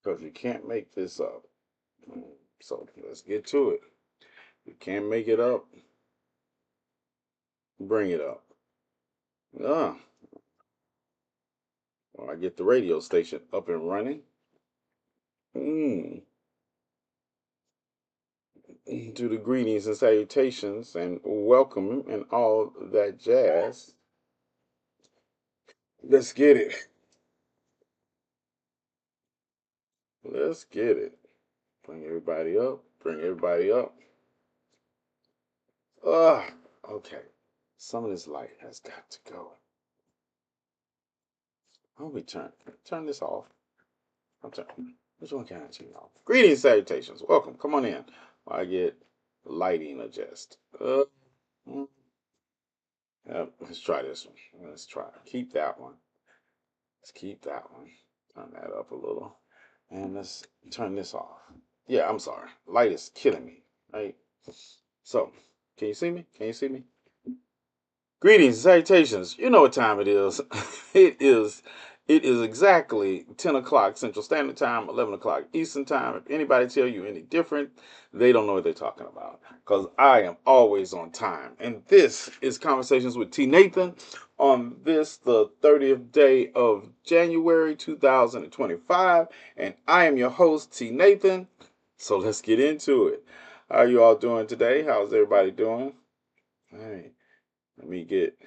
because you can't make this up. So let's get to it. You can't make it up, bring it up. Ah, well, I get the radio station up and running. Mm. To the greetings and salutations and welcome and all that jazz. Let's get it. Let's get it. Bring everybody up. Bring everybody up. Ah, okay. Some of this light has got to go. Let me turn this off. I'm turning. Which one can I turn off? Greetings, salutations. Welcome. Come on in. While I get lighting adjust. Mm, let's try this one. Let's try. Keep that one. Let's keep that one. Turn that up a little. And let's turn this off. Yeah, I'm sorry. Light is killing me. Right? So, can you see me? Can you see me? Greetings, salutations. You know what time it is. It is it is exactly 10 o'clock Central Standard Time, 11 o'clock Eastern Time. If anybody tell you any different, they don't know what they're talking about. Because I am always on time. And this is Conversations with TNathan on this, the 30th day of January 2025. And I am your host, TNathan. So let's get into it. How are you all doing today? How's everybody doing? All right. Let me get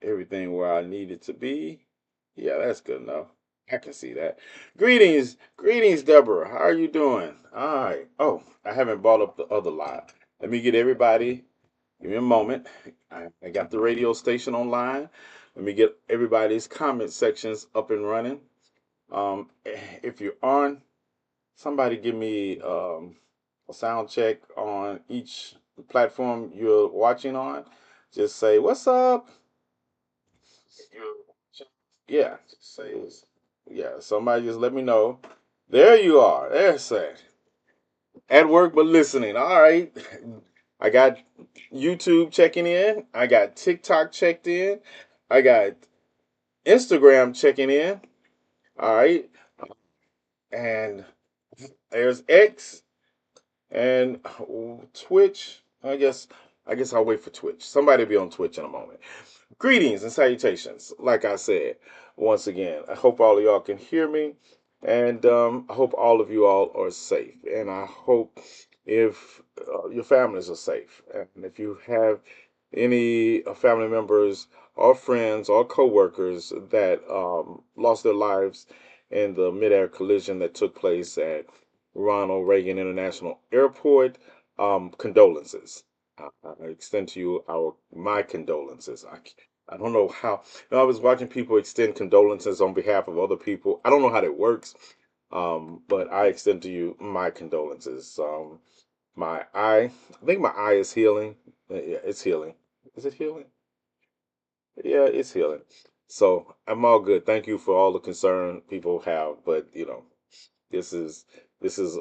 everything where I need it to be. Yeah, that's good enough. I can see that. Greetings, Deborah. How are you doing? All right. Oh, I haven't brought up the other live. Let me get everybody. Give me a moment. I got the radio station online. Let me get everybody's comment sections up and running. If you're on, somebody give me a sound check on each platform you're watching on. Just say, "What's up?" Yeah, just say, yeah, somebody just let me know. There you are. There's that. At work but listening. All right. I got YouTube checking in. I got TikTok checked in. I got Instagram checking in. All right. And there's X and Twitch. I guess I'll wait for Twitch. Somebody be on Twitch in a moment. Greetings and salutations. Like I said, once again, I hope all of y'all can hear me, and I hope all of you all are safe. And I hope if your families are safe, and if you have any family members or friends or coworkers that lost their lives in the midair collision that took place at Ronald Reagan International Airport, condolences. I extend to you my condolences. I don't know how. I was watching people extend condolences on behalf of other people. I don't know how that works, but I extend to you my condolences. My eye, I think my eye is healing. Yeah, it's healing. Is it healing? Yeah, it's healing. So I'm all good. Thank you for all the concern people have, but this is this is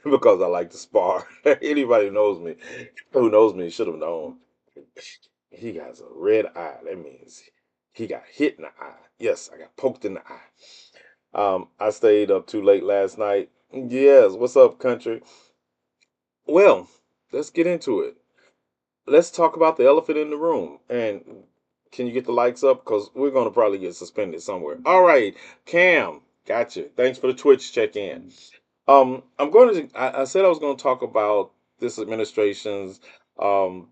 because I like to spar. Anybody who knows me should have known. He has a red eye. That means he got hit in the eye. Yes, I got poked in the eye. I stayed up too late last night. Yes, what's up, country? Well, let's get into it. Let's talk about the elephant in the room. And can you get the likes up? Because we're going to probably get suspended somewhere. All right, Cam, gotcha. Thanks for the Twitch check in. I said I was going to talk about this administration's um,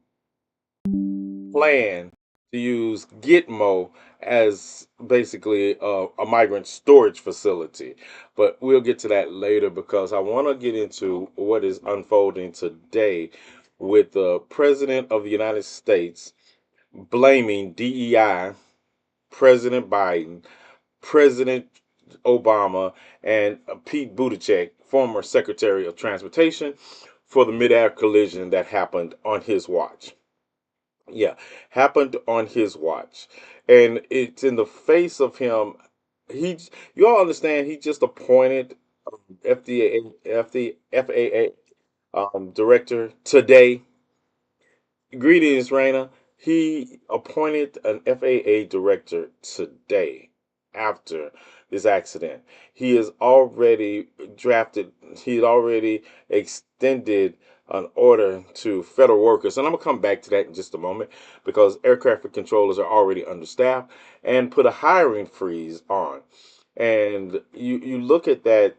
plan to use Gitmo as basically a migrant storage facility. But we'll get to that later because I want to get into what is unfolding today with the President of the United States blaming DEI, President Biden, President Obama, and Pete Buttigieg, former Secretary of Transportation, for the mid-air collision that happened on his watch. Yeah, happened on his watch. And it's in the face of him. You all understand, he just appointed FAA director today. Greetings, Raina. He appointed an FAA director today after this accident. He has already drafted, he had already extended an order to federal workers. And I'm going to come back to that in just a moment because air traffic controllers are already understaffed and put a hiring freeze on. And you look at that,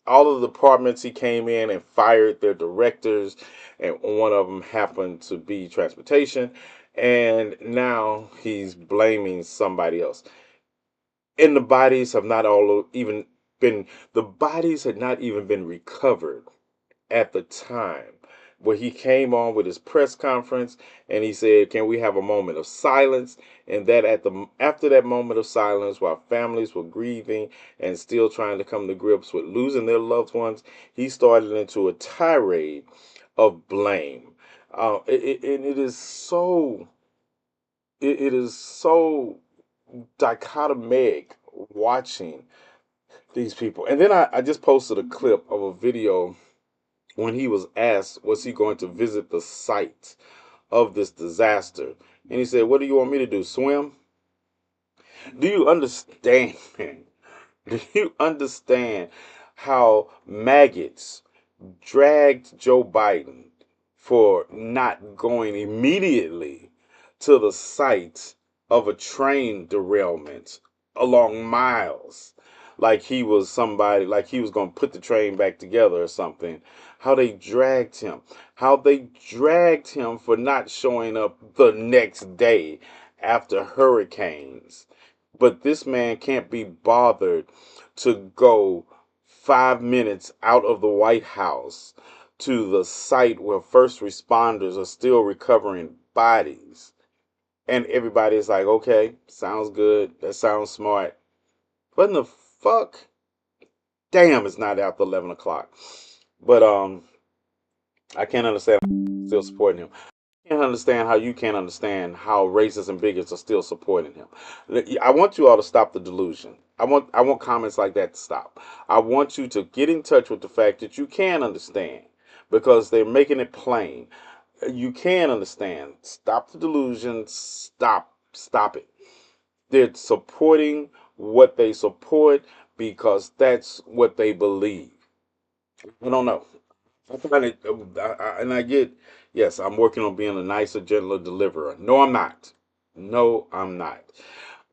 all of the departments he came in and fired their directors, and one of them happened to be transportation, and now he's blaming somebody else. And the bodies have not all even been the bodies had not even been recovered at the time where he came on with his press conference and he said, "Can we have a moment of silence?" And that at the after that moment of silence, while families were grieving and still trying to come to grips with losing their loved ones, he started into a tirade of blame. It is so it is so dichotomic watching these people. And then I just posted a clip of a video when he was asked, was he going to visit the site of this disaster? And he said, "What do you want me to do? Swim?" Do you understand? Do you understand how maggots dragged Joe Biden for not going immediately to the site of a train derailment along miles, like he was somebody, like he was going to put the train back together or something? How they dragged him, how they dragged him for not showing up the next day after hurricanes. But this man can't be bothered to go 5 minutes out of the White House to the site where first responders are still recovering bodies. And everybody's like, okay, sounds good. That sounds smart. What in the fuck? Damn, it's not after 11 o'clock. But I can't understand still supporting him. Can't understand how you can't understand how racists and bigots are still supporting him. I want you all to stop the delusion. I want comments like that to stop. I want you to get in touch with the fact that you can understand because they're making it plain. You can understand. Stop the delusion. Stop it. They're supporting what they support because that's what they believe. I don't know. I find it, and I get, yes, I'm working on being a nicer, gentler deliverer. No, I'm not. No, I'm not.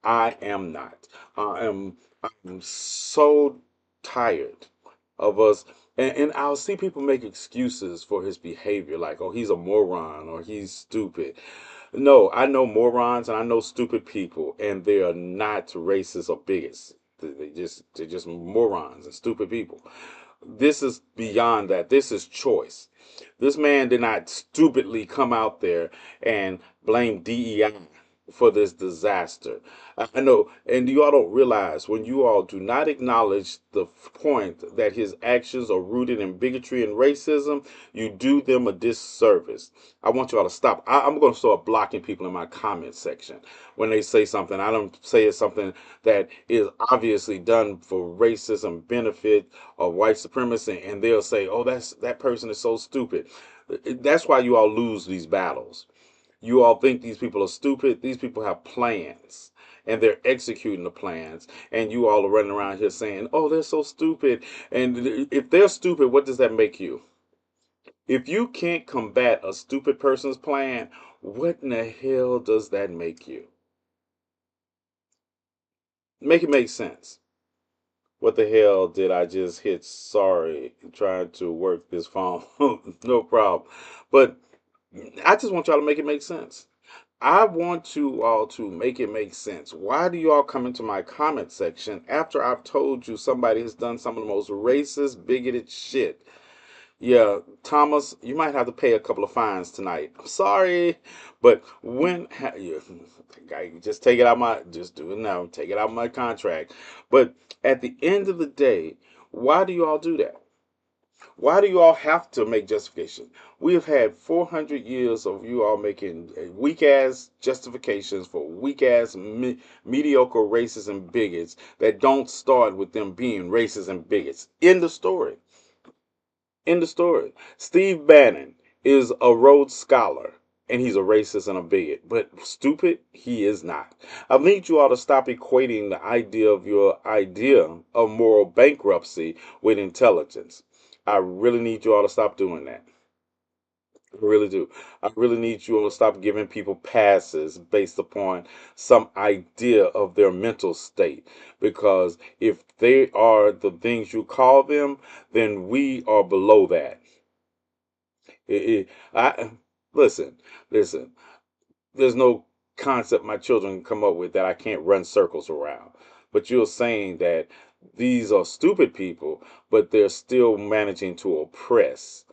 I am not. I'm so tired of us. And I'll see people make excuses for his behavior, like, oh, he's a moron or he's stupid. No, I know morons and I know stupid people, and they are not racist or bigots. They're just morons and stupid people. This is beyond that. This is choice. This man did not stupidly come out there and blame DEI for this disaster. I know, and you all don't realize when you all do not acknowledge the point that his actions are rooted in bigotry and racism, you do them a disservice. I want you all to stop. I'm going to start blocking people in my comment section when they say something. I don't say it's something that is obviously done for racism benefit or white supremacy, and they'll say, "Oh, that person is so stupid." That's why you all lose these battles. You all think these people are stupid. These people have plans and they're executing the plans. And you all are running around here saying, "Oh, they're so stupid." And if they're stupid, what does that make you? If you can't combat a stupid person's plan, what in the hell does that make you? Make it make sense. What the hell did I just hit? Sorry, trying to work this phone. No problem. But I just want y'all to make it make sense. I want you all to make it make sense. Why do you all come into my comment section after I've told you somebody has done some of the most racist, bigoted shit? Yeah, Thomas, you might have to pay a couple of fines tonight. I'm sorry, but you, I just take it out my, just do it now, take it out of my contract. But at the end of the day, why do you all do that? Why do you all have to make justification? We have had 400 years of you all making weak ass justifications for weak ass mediocre racists and bigots that don't start with them being racists and bigots. In the story. In the story. Steve Bannon is a Rhodes Scholar. and he's a racist and a bigot. But stupid, he is not. I need you all to stop equating the idea of your idea of moral bankruptcy with intelligence. I really need you all to stop doing that. I really do. I really need you all to stop giving people passes based upon some idea of their mental state. Because if they are the things you call them, then we are below that. I listen, listen. There's no concept my children come up with that I can't run circles around. But you're saying that these are stupid people, but they're still managing to oppress.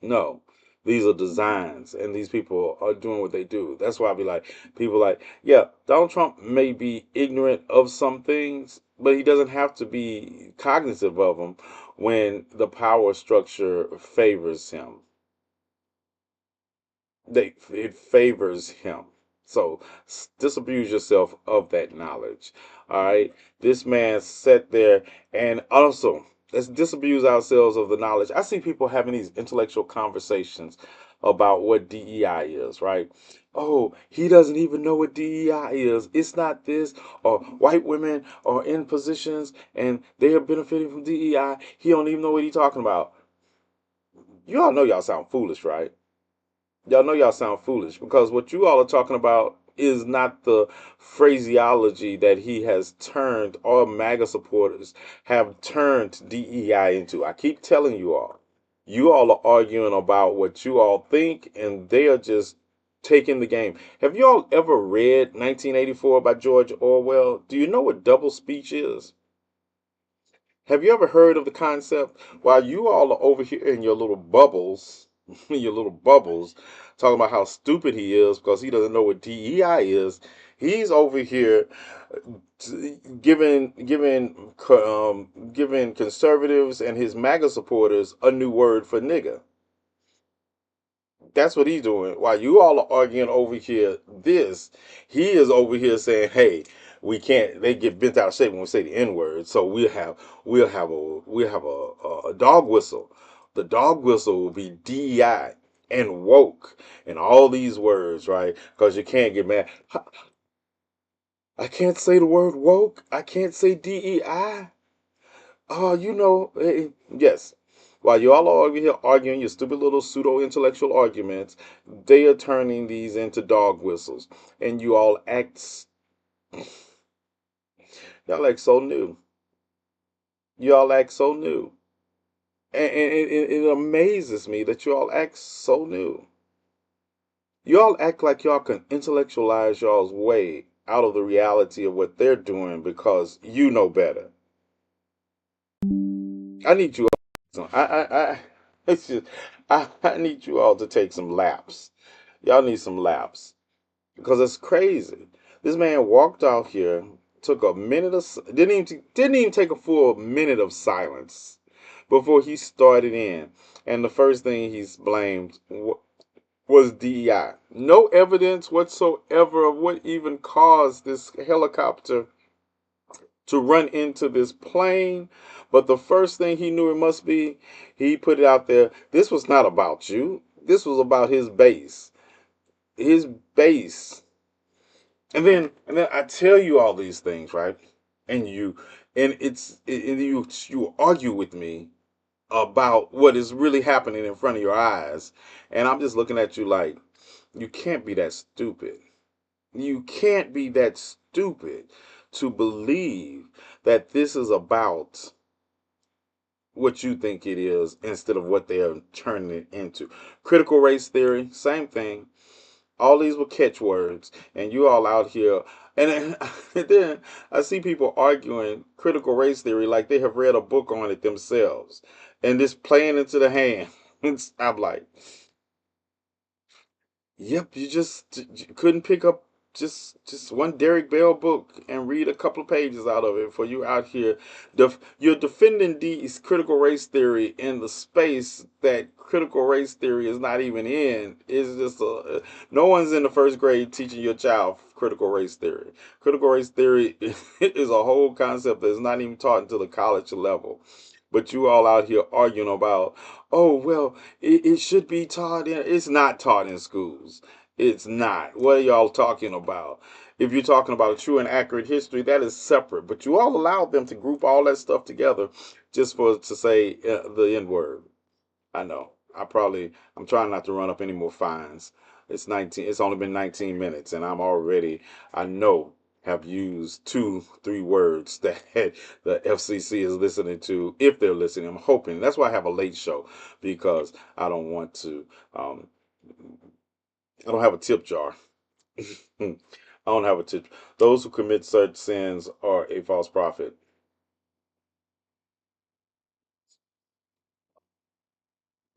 No, these are designs, and these people are doing what they do. That's why I be like, people like, yeah, Donald Trump may be ignorant of some things, but he doesn't have to be cognitive of them when the power structure favors him. It favors him. So disabuse yourself of that knowledge. All right. This man sat there, and also let's disabuse ourselves of the knowledge. I see people having these intellectual conversations about what DEI is, right? Oh, he doesn't even know what DEI is. It's not this, or white women are in positions and they are benefiting from DEI. He don't even know what he's talking about. You all know y'all sound foolish, right? Y'all know y'all sound foolish because what you all are talking about is not the phraseology that he has turned, or MAGA supporters have turned DEI into. I keep telling you all are arguing about what you all think, and they are just taking the game. Have you all ever read 1984 by George Orwell? Do you know what double speech is? Have you ever heard of the concept? While you all are over here in your little bubbles, your little bubbles, talking about how stupid he is because he doesn't know what DEI is, he's over here giving conservatives and his MAGA supporters a new word for nigga. That's what he's doing. While you all are arguing over here, he is over here saying, "Hey, we can't." They get bent out of shape when we say the N word. So we'll have a dog whistle. The dog whistle will be DEI and woke and all these words, right? Because you can't get mad. I can't say the word woke. I can't say DEI. Oh, yes. While you all are over here arguing your stupid little pseudo intellectual arguments, they are turning these into dog whistles. And y'all act so new. Y'all act so new. And it amazes me that you all act so new. Y'all act like y'all can intellectualize y'all's way out of the reality of what they're doing because you know better. I need you all. It's just, I need you all to take some laps. Y'all need some laps because it's crazy. This man walked out here, took a minute of, didn't even take a full minute of silence before he started in, and the first thing he's blamed was DEI. No evidence whatsoever of what even caused this helicopter to run into this plane. But the first thing he knew it must be, he put it out there. This was not about you. This was about his base. His base. And then I tell you all these things, right? And you argue with me about what is really happening in front of your eyes. And I'm just looking at you like, you can't be that stupid. You can't be that stupid to believe that this is about what you think it is instead of what they are turning it into. Critical race theory, same thing. All these were catchwords, and you all out here. And then I see people arguing critical race theory like they have read a book on it themselves and just playing into the hand. I'm like, yep, you couldn't pick up just one Derek Bell book and read a couple of pages out of it for you out here. You're defending these critical race theory in the space that critical race theory is not even in. It's just no one's in the first grade teaching your child critical race theory. Critical race theory is a whole concept that's not even taught until the college level. But you all out here arguing about, oh well, it should be taught in. It's not taught in schools. It's not. What are y'all talking about? If you're talking about true and accurate history, that is separate. But you all allowed them to group all that stuff together just for to say the N word. I know. I'm trying not to run up any more fines. It's 19. It's only been 19 minutes, and I know, have used two, three words that the FCC is listening to, if they're listening. I'm hoping. That's why I have a late show because I don't want to. Um, I don't have a tip jar. I don't have a tip. Those who commit such sins are a false prophet.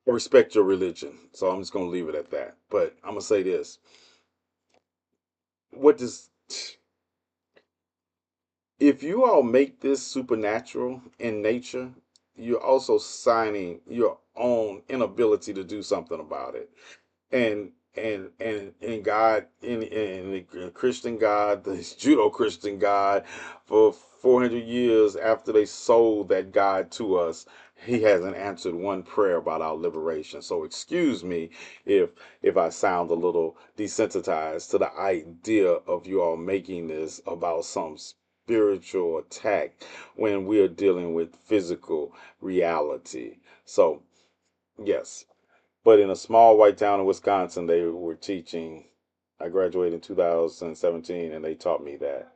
Respect your religion. So I'm just gonna leave it at that. But I'm gonna say this: what does if you all make this supernatural in nature, you're also signing your own inability to do something about it. And God in the Christian God, this Judo Christian God, for 400 years after they sold that God to us, He hasn't answered one prayer about our liberation. So excuse me if I sound a little desensitized to the idea of you all making this about some spiritual attack when we're dealing with physical reality. So yes, but in a small white town in Wisconsin, they were teaching. I graduated in 2017, and they taught me that.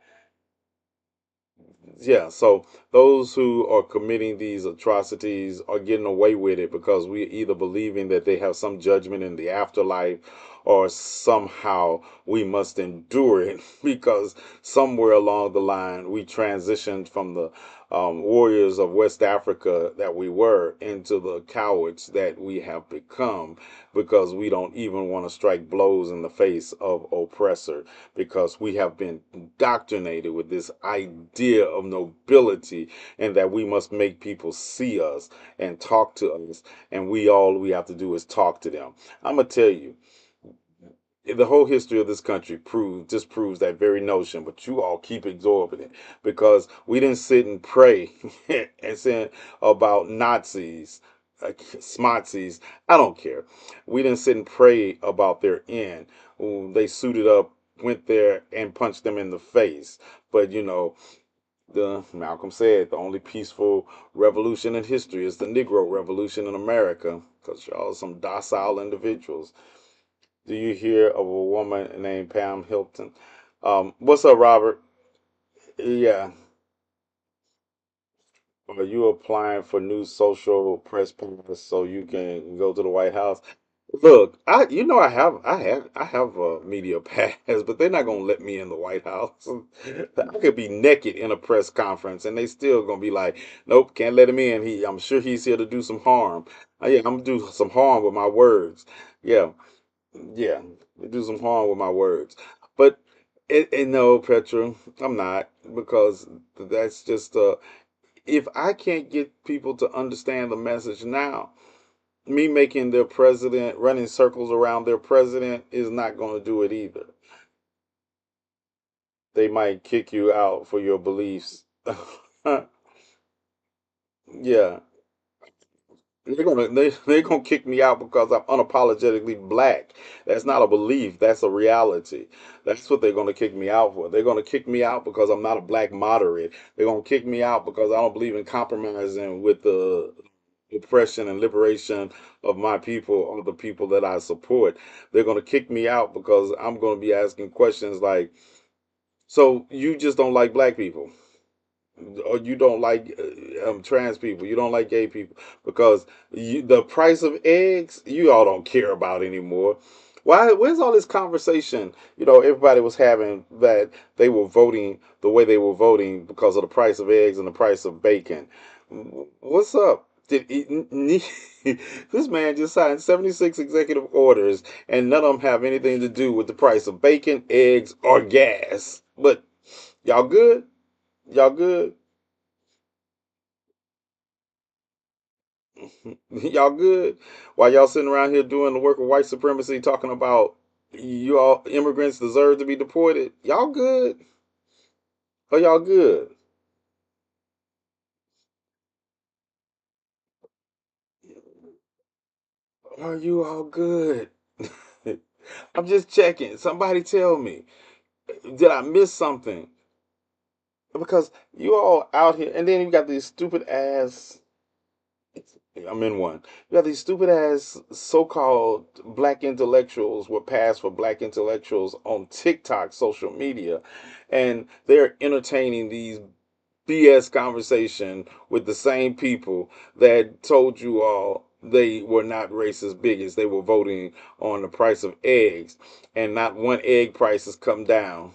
Yeah, so those who are committing these atrocities are getting away with it because we either believing that they have some judgment in the afterlife or somehow we must endure it because somewhere along the line we transitioned from the warriors of West Africa that we were into the cowards that we have become because we don't even want to strike blows in the face of oppressor because we have been indoctrinated with this idea of nobility and that we must make people see us and talk to us, and we have to do is talk to them. I'm gonna tell you, the whole history of this country proves that very notion, but you all keep absorbing it because we didn't sit and pray and say about Nazis, Smozzies. I don't care. We didn't sit and pray about their end. Ooh, they suited up, went there and punched them in the face. But the Malcolm said the only peaceful revolution in history is the Negro Revolution in America because y'all are some docile individuals. Do you hear of a woman named Pam Hilton? What's up, Robert? Yeah. Are you applying for new social press pass so you can go to the White House? Look, I have a media pass, but they're not gonna let me in the White House. I could be naked in a press conference, and they still gonna be like, "Nope, can't let him in." I'm sure he's here to do some harm. Yeah, I'm gonna do some harm with my words. Yeah, yeah, do some harm with my words. But no, Petra, I'm not because that's just if I can't get people to understand the message now, me making their president running circles around their president is not going to do it either. They might kick you out for your beliefs. Yeah, they're gonna kick me out because I'm unapologetically black. That's not a belief. That's a reality. That's what they're gonna kick me out for. They're gonna kick me out because I'm not a black moderate. They're gonna kick me out because I don't believe in compromising with the oppression and liberation of my people or the people that I support. They're gonna kick me out because I'm gonna be asking questions like, "So you just don't like black people?" Or you don't like trans people, you don't like gay people because the price of eggs you all don't care about anymore. Why? Where's all this conversation? Everybody was having that they were voting the way they were voting because of the price of eggs and the price of bacon. What's up? This man just signed 76 executive orders, and none of them have anything to do with the price of bacon, eggs, or gas. But y'all good? Y'all good? Y'all good? While y'all sitting around here doing the work of white supremacy, talking about you all immigrants deserve to be deported. Y'all good? Are y'all good? Are you all good? I'm just checking. Somebody tell me. Did I miss something? Because you all out here, and then you got these stupid ass. I'm in one. You got these stupid ass so-called black intellectuals were passed for black intellectuals on TikTok, social media, and they're entertaining these BS conversation with the same people that told you all they were not racist bigots. They were voting on the price of eggs, and not one egg price has come down.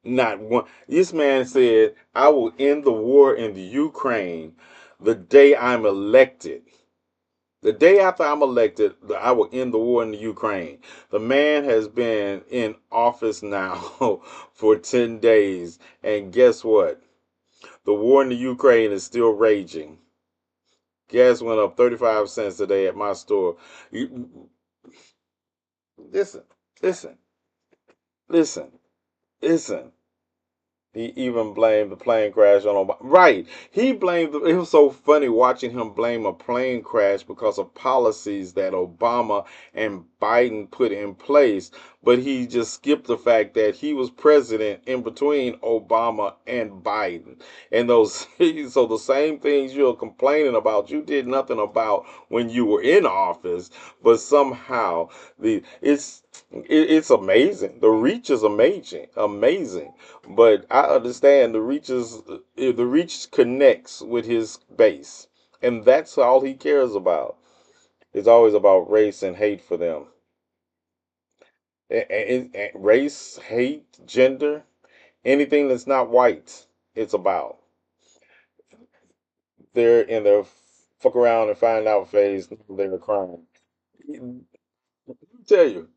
Not one. This man said, I will end the war in the Ukraine the day I'm elected. The day after I'm elected, I will end the war in the Ukraine. The man has been in office now for 10 days. And guess what? The war in the Ukraine is still raging. Gas went up 35 cents today at my store. Listen, listen, listen, listen. He even blamed the plane crash on Obama. Right. He blamed, it was so funny watching him blame a plane crash because of policies that Obama and Biden put in place. But he just skipped the fact that he was president in between Obama and Biden. And those, so the same things you're complaining about, you did nothing about when you were in office, but somehow it's amazing. The reach is amazing, amazing. But I understand the reach connects with his base, and that's all he cares about. It's always about race and hate for them. Race, hate, gender, anything that's not white, it's about. They're in their fuck around and find out phase. They're a crime. Let me tell you.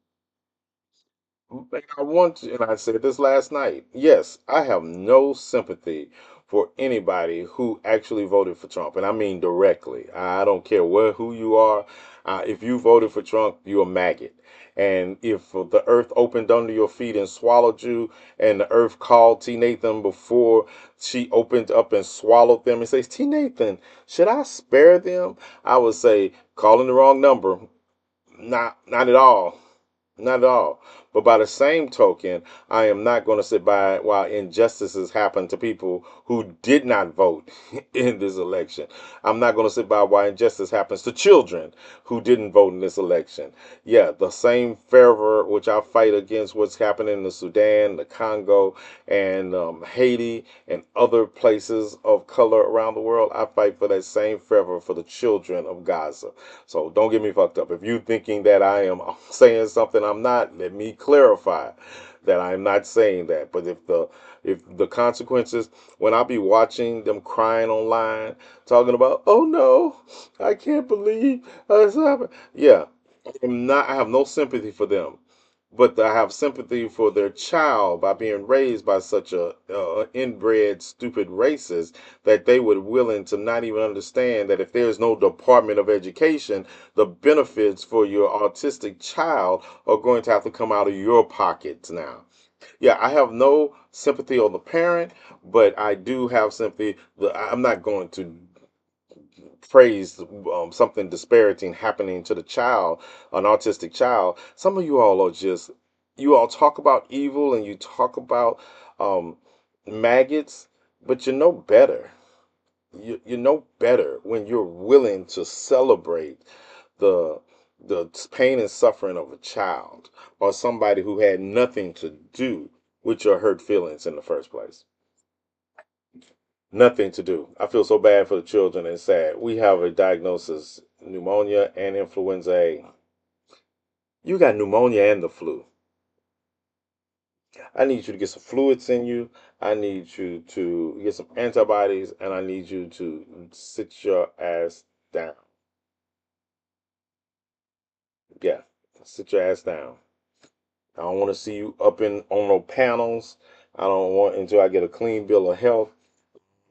And I want to, and I said this last night. Yes, I have no sympathy for anybody who actually voted for Trump, and I mean directly. I don't care who you are. If you voted for Trump, you're a maggot. And if the earth opened under your feet and swallowed you, and the earth called TNathan before she opened up and swallowed them and says, TNathan, should I spare them? I would say, calling the wrong number. Not at all. Not at all. But by the same token, I am not going to sit by while injustices happen to people who did not vote in this election. I'm not going to sit by while injustice happens to children who didn't vote in this election. Yeah, the same fervor which I fight against what's happening in the Sudan, the Congo, and Haiti, and other places of color around the world, I fight for that same fervor for the children of Gaza. So don't get me fucked up. If you thinking that I am saying something I'm not, let me clarify that I'm not saying that. But if the consequences, when I be watching them crying online, talking about, oh no, I can't believe this happened. Yeah, I have no sympathy for them, but I have sympathy for their child by being raised by such a inbred, stupid racist that they would willing to not even understand that if there's no Department of Education, the benefits for your autistic child are going to have to come out of your pockets now. Yeah, I have no sympathy on the parent, but I do have sympathy. I'm not going to praise something disparaging happening to the child, an autistic child. Some of you all are just, you all talk about evil and you talk about um, maggots, but you know better. You know better when you're willing to celebrate the the pain and suffering of a child or somebody who had nothing to do with your hurt feelings in the first place. Nothing to do. I feel so bad for the children and sad. We have a diagnosis pneumonia and influenza A. You got pneumonia and the flu. I need you to get some fluids in you. I need you to get some antibodies and I need you to sit your ass down. Yeah, sit your ass down. I don't want to see you up in on no panels. I don't want until I get a clean bill of health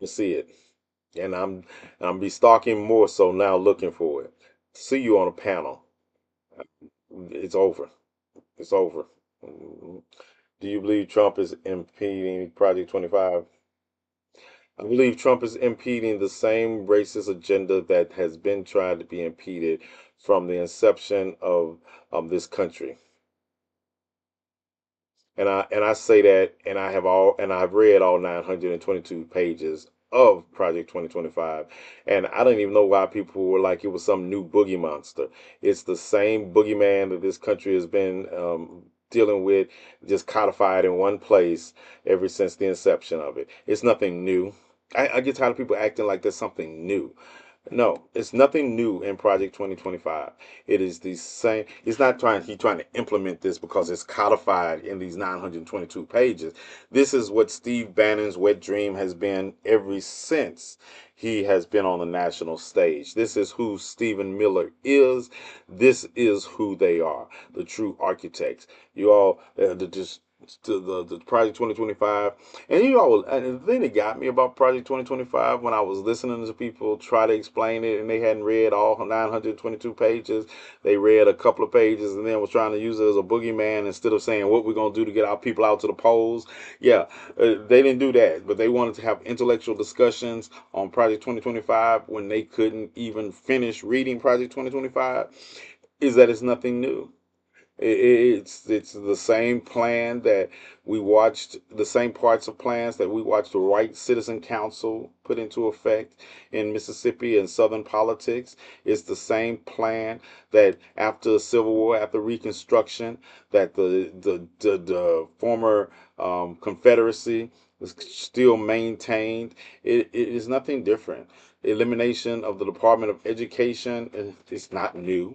to see it. And I'm be stalking more so now looking for it. See you on a panel. It's over. It's over. Do you believe Trump is impeding Project 25? I believe Trump is impeding the same racist agenda that has been trying to be impeded from the inception of this country. And I say that, and I've read all 922 pages of Project 2025, and I don't even know why people were like it was some new boogie monster. It's the same boogeyman that this country has been dealing with, just codified in one place ever since the inception of it. It's nothing new. I get tired of people acting like there's something new. No, it's nothing new in Project 2025. It is the same. He's trying to implement this because it's codified in these 922 pages. This is what Steve Bannon's wet dream has been ever since he has been on the national stage. This is who Stephen Miller is. This is who they are, the true architects. You all, just to the Project 2025. And you all, and the thing that got me about Project 2025 when I was listening to people try to explain it and they hadn't read all 922 pages, they read a couple of pages and then was trying to use it as a boogeyman instead of saying what we're going to do to get our people out to the polls. Yeah, they didn't do that, but they wanted to have intellectual discussions on Project 2025 when they couldn't even finish reading Project 2025. Is that it's nothing new. It's the same plan that we watched, the same parts of plans that we watched the White Citizen Council put into effect in Mississippi and Southern politics. It's the same plan that after the Civil War, after Reconstruction, that the former Confederacy was still maintained. It is nothing different. Elimination of the Department of Education is not new.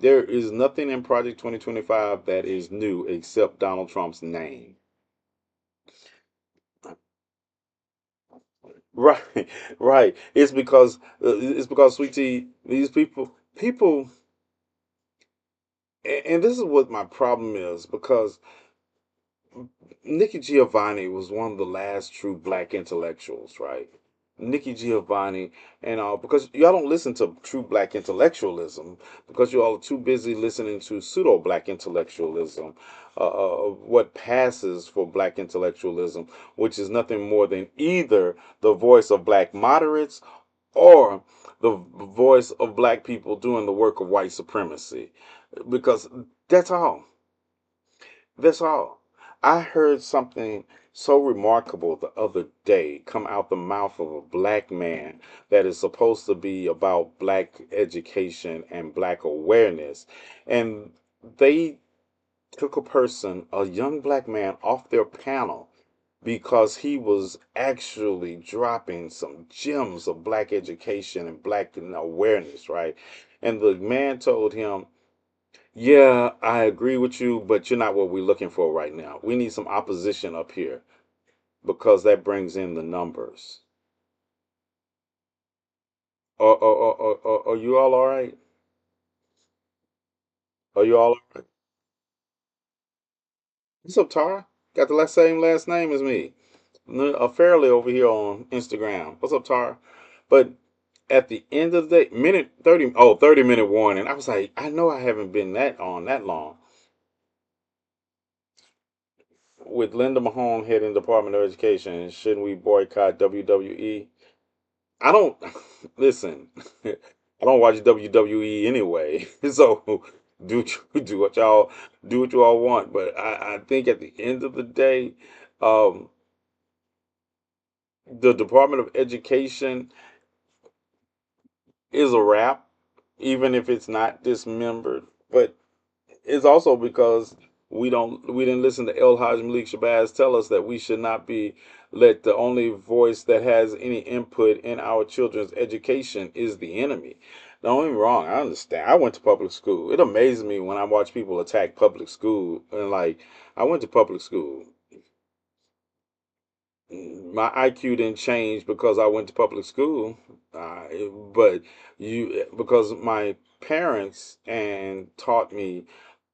There is nothing in Project 2025 that is new except Donald Trump's name. Right, right. It's because sweet tea. These people, and this is what my problem is because Nikki Giovanni was one of the last true black intellectuals, right? Nikki Giovanni, and because y'all don't listen to true black intellectualism because you all are too busy listening to pseudo black intellectualism, what passes for black intellectualism, which is nothing more than either the voice of black moderates or the voice of black people doing the work of white supremacy, because that's all. That's all. I heard something so remarkable the other day come out the mouth of a black man that is supposed to be about black education and black awareness. And they took a young black man, off their panel because he was actually dropping some gems of black education and black awareness, right? And the man told him, yeah, I agree with you, but you're not what we're looking for right now. We need some opposition up here because that brings in the numbers. Are you all right? Are you all right? What's up, Tara? Got the same last name as me. Fairly over here on Instagram. What's up, Tara? But at the end of the day, minute 30, oh, 30-minute warning. I was like, I know I haven't been that on that long. With Linda Mahone heading Department of Education, shouldn't we boycott WWE? I don't listen. I don't watch WWE anyway, so do what y'all do what you all want. But I think at the end of the day, um, the Department of Education is a wrap, even if it's not dismembered. But it's also because we didn't listen to El Haj Malik Shabazz tell us that we should not be let the only voice that has any input in our children's education is the enemy. Don't get me wrong, I understand. I went to public school. It amazes me when I watch people attack public school and like I went to public school. My IQ didn't change because I went to public school, but because my parents and taught me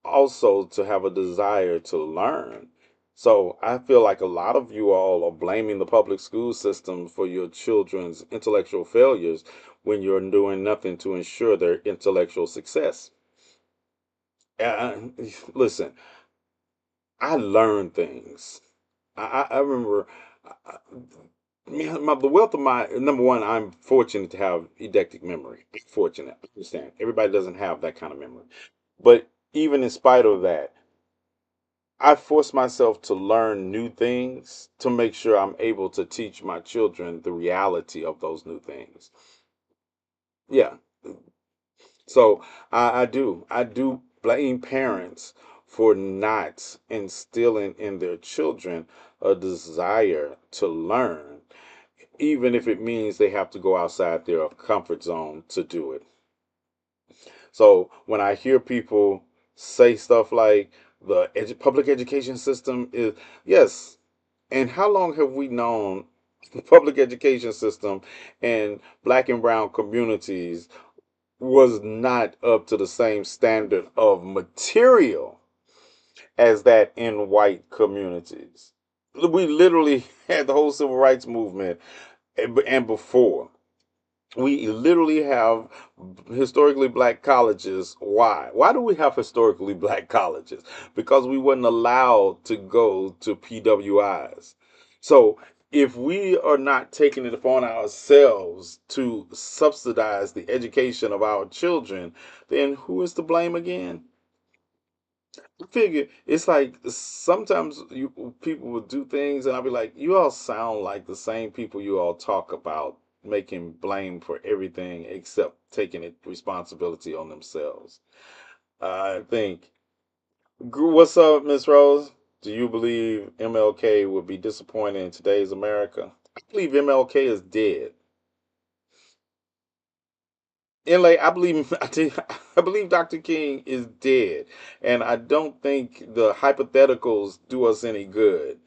also to have a desire to learn. So I feel like a lot of you all are blaming the public school system for your children's intellectual failures when you're doing nothing to ensure their intellectual success. Listen, I learned things. I remember. the wealth of my number one, I'm fortunate to have eidetic memory. Fortunate, I understand. Everybody doesn't have that kind of memory, but even in spite of that, I force myself to learn new things to make sure I'm able to teach my children the reality of those new things. Yeah. So I do blame parents for not instilling in their children a desire to learn, even if it means they have to go outside their comfort zone to do it. So when I hear people say stuff like the public education system is, yes, and how long have we known the public education system and black and brown communities was not up to the same standard of material as that in white communities? We literally had the whole civil rights movement and before. We literally have historically black colleges. Why? Why do we have historically black colleges? Because we wasn't allowed to go to PWIs. So if we are not taking it upon ourselves to subsidize the education of our children, then who is to blame again? I figure it's like sometimes you people will do things, and I'll be like, you all sound like the same people you all talk about making blame for everything except taking it responsibility on themselves. I think. What's up, Miss Rose? Do you believe MLK would be disappointed in today's America? I believe MLK is dead. LA, I believe Dr. King is dead, and I don't think the hypotheticals do us any good.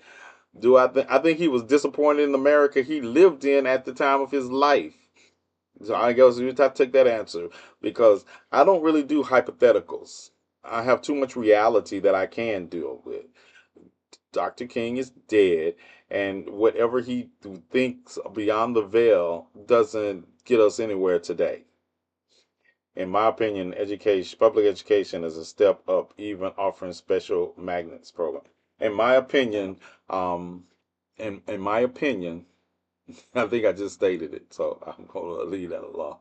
Do I think? I think he was disappointed in America he lived in at the time of his life. So I guess you have to take that answer because I don't really do hypotheticals. I have too much reality that I can deal with. Dr. King is dead, and whatever he thinks beyond the veil doesn't get us anywhere today. In my opinion, education, public education is a step up, even offering special magnets program. In my opinion, um, in my opinion, I think I just stated it, so I'm gonna leave that alone.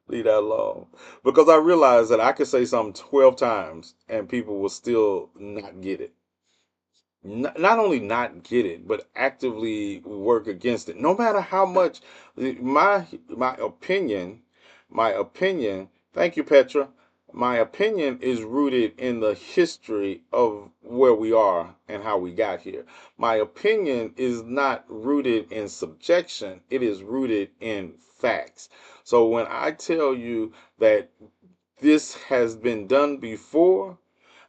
Leave that alone because I realize that I could say something 12 times and people will still not get it. Not only not get it, but actively work against it. No matter how much my opinion, my opinion. Thank you, Petra. My opinion is rooted in the history of where we are and how we got here. My opinion is not rooted in subjection. It is rooted in facts. So when I tell you that this has been done before,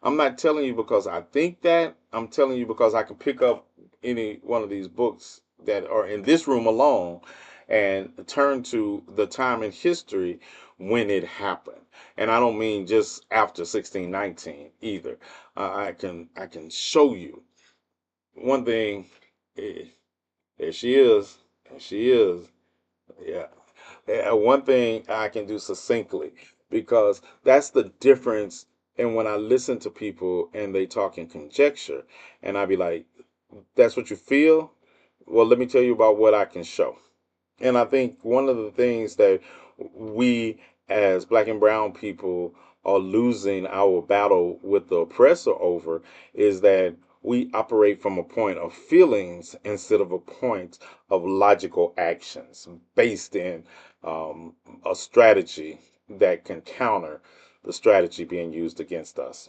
I'm not telling you because I think that. I'm telling you because I can pick up any one of these books that are in this room alone and turn to the time in history when it happened. And I don't mean just after 1619 either. I can show you one thing. eh, There she is. There she is. Yeah. One thing I can do succinctly because that's the difference. And when I listen to people and they talk in conjecture, and I be like, that's what you feel? Well, let me tell you about what I can show. And I think one of the things that we as black and brown people are losing our battle with the oppressor over is that we operate from a point of feelings instead of a point of logical actions based in um, a strategy that can counter the strategy being used against us.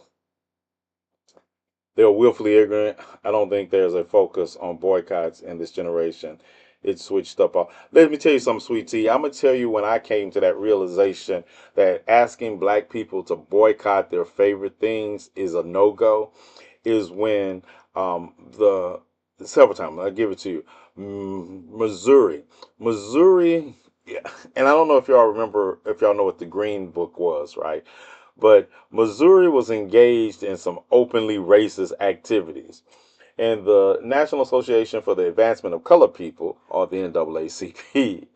They're willfully ignorant. I don't think there's a focus on boycotts in this generation. It's switched up. Let me tell you something, sweet tea. I'm gonna tell you when I came to that realization that asking black people to boycott their favorite things is a no-go. Is when the several times I give it to you, Missouri. Yeah, and I don't know if y'all remember if y'all know what the Green Book was, right? But Missouri was engaged in some openly racist activities. And the National Association for the Advancement of Colored People, or the NAACP,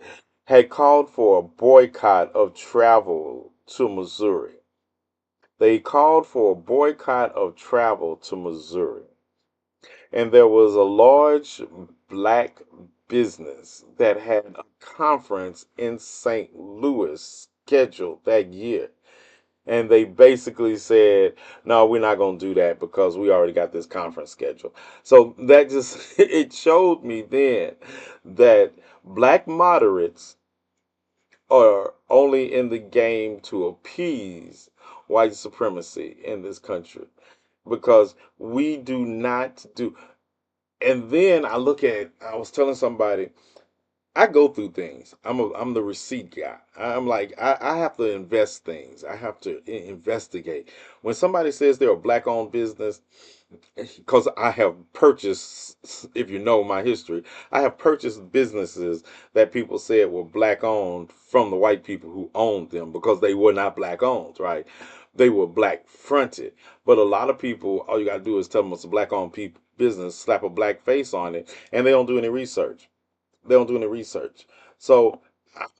had called for a boycott of travel to Missouri. They called for a boycott of travel to Missouri. And there was a large black business that had a conference in St. Louis scheduled that year. And they basically said, no, we're not going to do that because we already got this conference scheduled. So that just, it showed me then that black moderates are only in the game to appease white supremacy in this country because we do not do. And then I was telling somebody, I go through things. I'm the receipt guy. I'm like I have to invest things. I have to investigate. When somebody says they're a black owned business, because I have purchased, if you know my history, I have purchased businesses that people said were black owned from the white people who owned them because they were not black owned, right? They were black fronted. But a lot of people, all you got to do is tell them it's a black owned people business, slap a black face on it, and they don't do any research. They don't do any research. So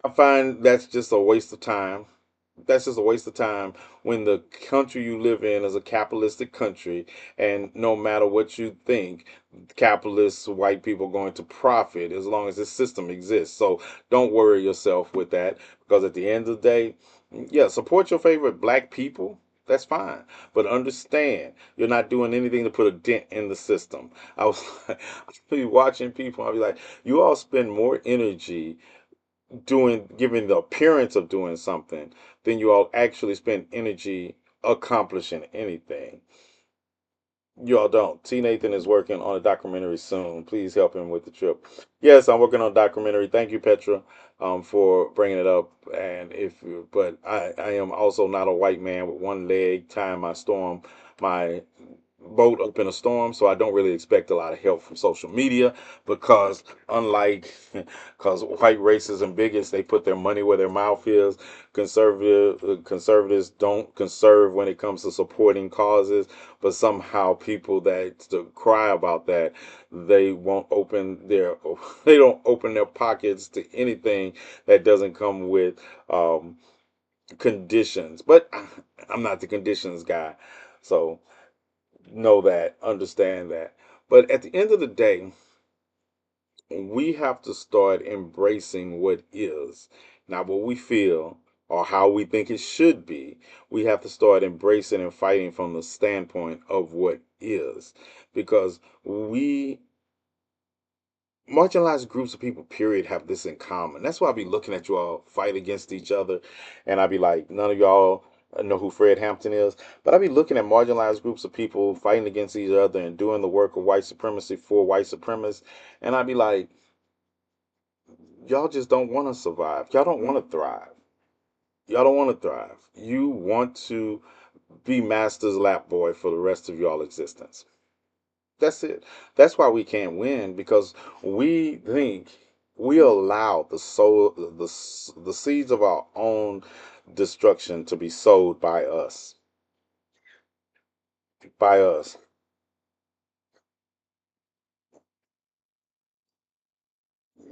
I find that's just a waste of time. That's just a waste of time when the country you live in is a capitalistic country, and no matter what you think, capitalists, white people are going to profit as long as this system exists. So don't worry yourself with that because at the end of the day, yeah, support your favorite black people. That's fine. But understand, you're not doing anything to put a dent in the system. I was I'll be watching people, I'll be like, you all spend more energy giving the appearance of doing something than you all actually spend energy accomplishing anything. You all don't. TNathan is working on a documentary soon. Please help him with the trip. Yes, I'm working on a documentary. Thank you, Petra, for bringing it up. And but I am also not a white man with one leg tying my boat up in a storm, so I don't really expect a lot of help from social media because unlike because white racists and bigots, they put their money where their mouth is. Conservatives don't conserve when it comes to supporting causes, but somehow people that to cry about that, they won't open their they don't open their pockets to anything that doesn't come with conditions. But I'm not the conditions guy, so know that, understand that. But at the end of the day, we have to start embracing what is, not what we feel or how we think it should be. We have to start embracing and fighting from the standpoint of what is. Because we marginalized groups of people, period, have this in common. That's why I be looking at you all fight against each other, and I be like, none of y'all know who Fred Hampton is, but I be looking at marginalized groups of people fighting against each other and doing the work of white supremacy for white supremacists, and I be like, y'all just don't want to survive. Y'all don't want to thrive. Y'all don't want to thrive. You want to be master's lap boy for the rest of y'all existence. That's it. That's why we can't win because we think we allow the seeds of our own destruction to be sowed by us. By us.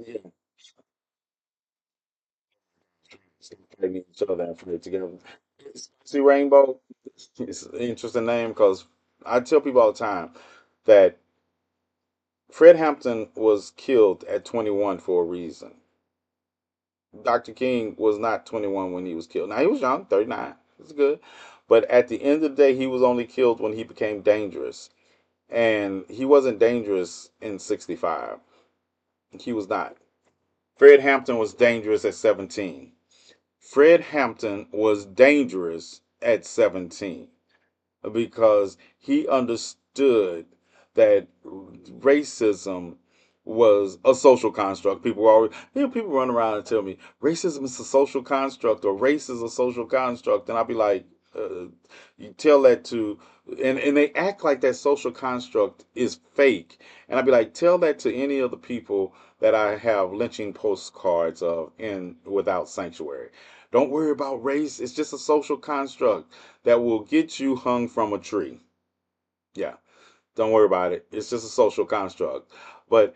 Yeah. Fighting each other and fight together. See, Rainbow, it's an interesting name because I tell people all the time that Fred Hampton was killed at 21 for a reason. Dr. King was not 21 when he was killed. Now, he was young, 39. It's good. But at the end of the day, he was only killed when he became dangerous. And he wasn't dangerous in 65. He was not. Fred Hampton was dangerous at 17. Fred Hampton was dangerous at 17 because he understood that racism was a social construct. People always, people run around and tell me racism is a social construct or race is a social construct, and I'll be like, you tell that to, and they act like that social construct is fake, and I'll be like, tell that to any of the people that I have lynching postcards of in Without Sanctuary. Don't worry about race. It's just a social construct that will get you hung from a tree. Yeah, don't worry about it. It's just a social construct. But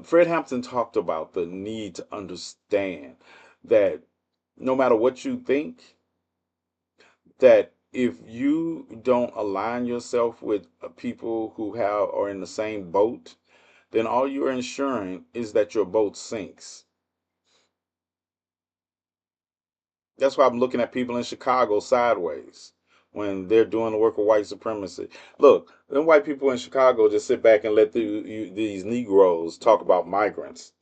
Fred Hampton talked about the need to understand that no matter what you think, that if you don't align yourself with people who have are in the same boat, then all you're ensuring is that your boat sinks. That's why I'm looking at people in Chicago sideways when they're doing the work of white supremacy. Look, them white people in Chicago just sit back and let these Negroes talk about migrants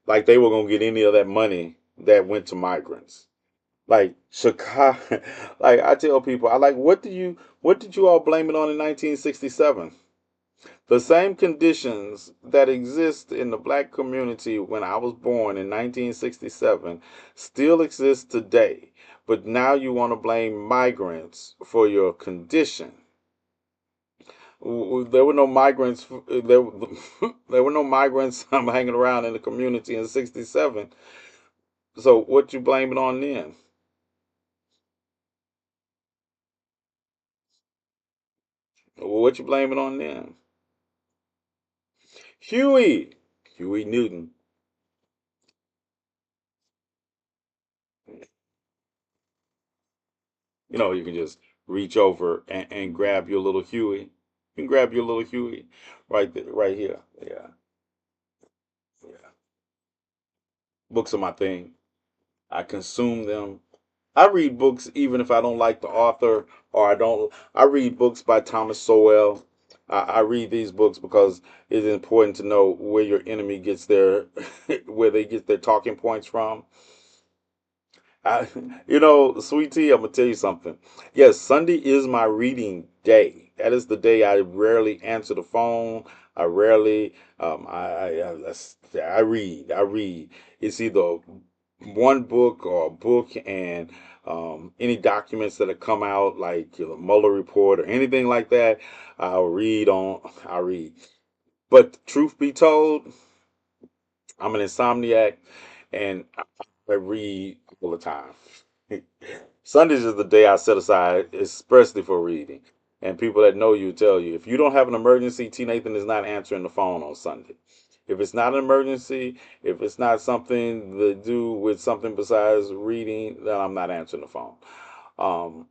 like they were gonna get any of that money that went to migrants. Like Chicago, like I tell people, I like what did you all blame it on in 1967? The same conditions that exist in the black community when I was born in 1967 still exist today. But now you want to blame migrants for your condition. There were no migrants. There were no migrants hanging around in the community in '67. So what you blame it on then? What you blame it on then? Huey, Huey Newton. You can just reach over and grab your little Huey. You can grab your little Huey right there, right here. Yeah, yeah. Books are my thing. I consume them. I read books even if I don't like the author or I don't. I read books by Thomas Sowell. I read these books because it's important to know where your enemy gets their where they get their talking points from. I, Sweet Tea, I'm gonna tell you something. Yes, Sunday is my reading day. That is the day I rarely answer the phone. I rarely, I read. I read. It's either one book or a book and any documents that have come out, like Mueller report or anything like that. I'll read on. I read. But truth be told, I'm an insomniac, and I read all the time. Sundays is the day I set aside especially for reading. And people that know you tell you if you don't have an emergency, T Nathan is not answering the phone on Sunday. If it's not an emergency, if it's not something to do with something besides reading, then I'm not answering the phone. Um,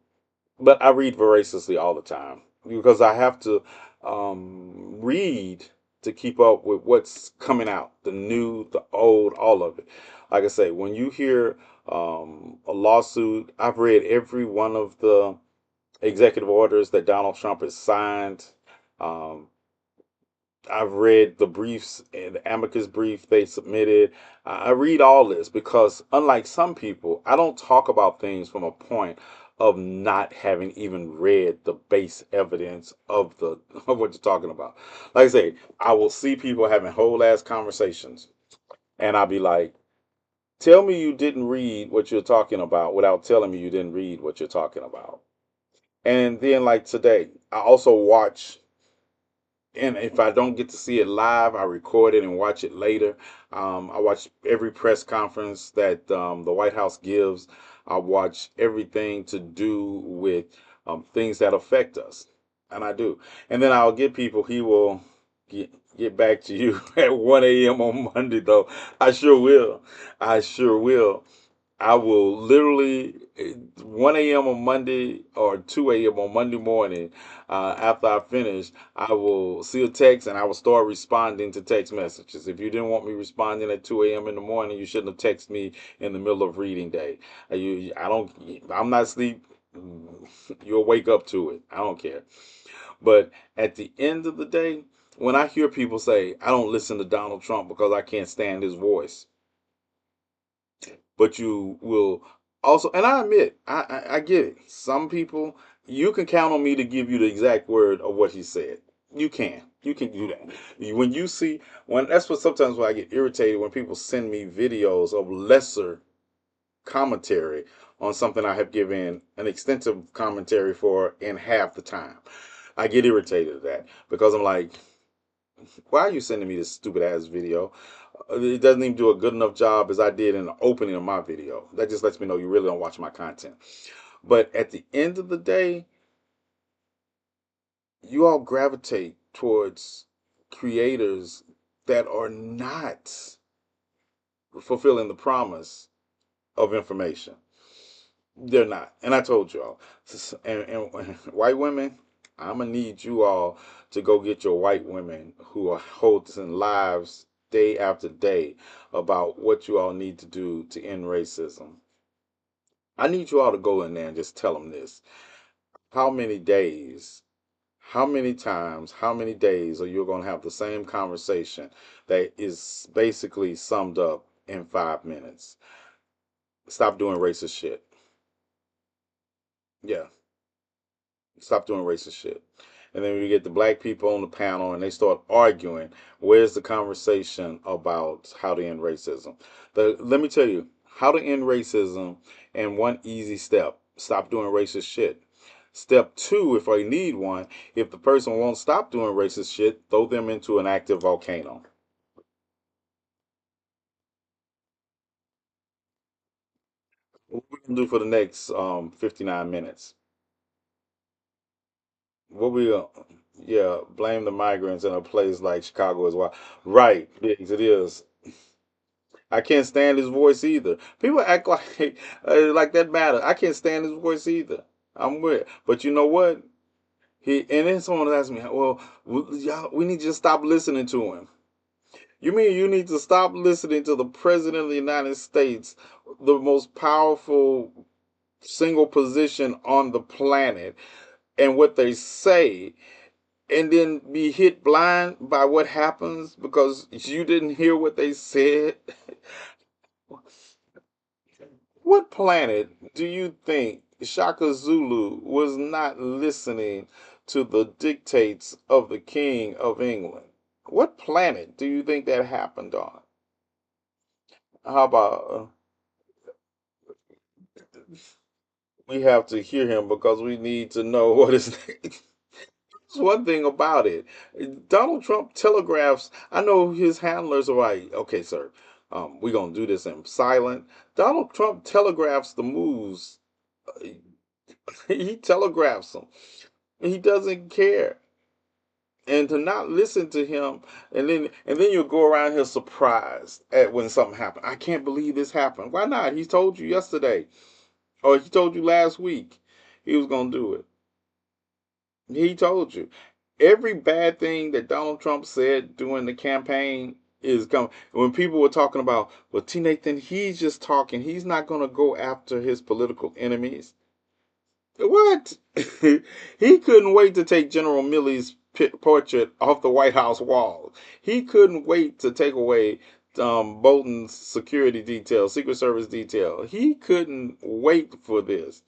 but I read voraciously all the time because I have to read to keep up with what's coming out, the new, the old, all of it. Like I say, when you hear a lawsuit, I've read every one of the executive orders that Donald Trump has signed. Um, I've read the briefs and the amicus brief they submitted. I read all this because, unlike some people, I don't talk about things from a point of not having even read the base evidence of the of what you're talking about. Like I say, I will see people having whole ass conversations, and I'll be like, "Tell me you didn't read what you're talking about without telling me you didn't read what you're talking about." And then, like today, I also watch and if I don't get to see it live, I record it and watch it later. I watch every press conference that the White House gives. I watch everything to do with things that affect us, and I do. And then I'll get people. He will get back to you at 1 a.m. on Monday, though. I sure will. I sure will. I will literally 1 a.m. on Monday or 2 a.m. on Monday morning. After I finish, I will see a text and I will start responding to text messages. If you didn't want me responding at 2 a.m. in the morning, you shouldn't have texted me in the middle of reading day. I don't. I'm not asleep. You'll wake up to it. I don't care. But at the end of the day, when I hear people say I don't listen to Donald Trump because I can't stand his voice, but you will also, and I admit, I get it. Some people, you can count on me to give you the exact word of what he said. You can do that. When you see, when that's what sometimes when I get irritated when people send me videos of lesser commentary on something I have given an extensive commentary for in half the time. I get irritated at that because I'm like, why are you sending me this stupid ass video? It doesn't even do a good enough job as I did in the opening of my video. That just lets me know you really don't watch my content. But at the end of the day, you all gravitate towards creators that are not fulfilling the promise of information. They're not. And I told y'all. And white women, I'm gonna need you all to go get your white women who are hosting lives day after day about what you all need to do to end racism. I need you all to go in there and just tell them this. How many days, how many times, how many days are you going to have the same conversation that is basically summed up in 5 minutes? Stop doing racist shit. Yeah, stop doing racist shit. And then we get the black people on the panel and they start arguing. Where's the conversation about how to end racism? Let me tell you how to end racism in one easy step. Stop doing racist shit. Step two, if I need one, if the person won't stop doing racist shit, throw them into an active volcano. What we gonna do for the next 59 minutes? What we yeah, blame the migrants in a place like Chicago as well. Right, Biggs, it is. I can't stand his voice either. People act like that matter. I can't stand his voice either. I'm with, but you know what? He and then someone asked me, "Well, y'all, we need to just stop listening to him." You mean you need to stop listening to the president of the United States, the most powerful single position on the planet, and what they say, and then be hit blind by what happens because you didn't hear what they said? What planet do you think Shaka Zulu was not listening to the dictates of the King of England? What planet do you think that happened on? How about we have to hear him because we need to know what his name. That's one thing about it. Donald Trump telegraphs. I know his handlers are like, okay, sir, we're gonna do this in silent. Donald Trump telegraphs the moves. He telegraphs them. He doesn't care. And to not listen to him, and then you'll go around here surprised at when something happened. I can't believe this happened. Why not? He told you yesterday, or he told you last week, he was gonna do it. He told you. Every bad thing that Donald Trump said during the campaign is coming. When people were talking about, well, TNathan, he's just talking. He's not going to go after his political enemies. What? He couldn't wait to take General Milley's portrait off the White House wall. He couldn't wait to take away Bolton's security detail, Secret Service detail. He couldn't wait for this.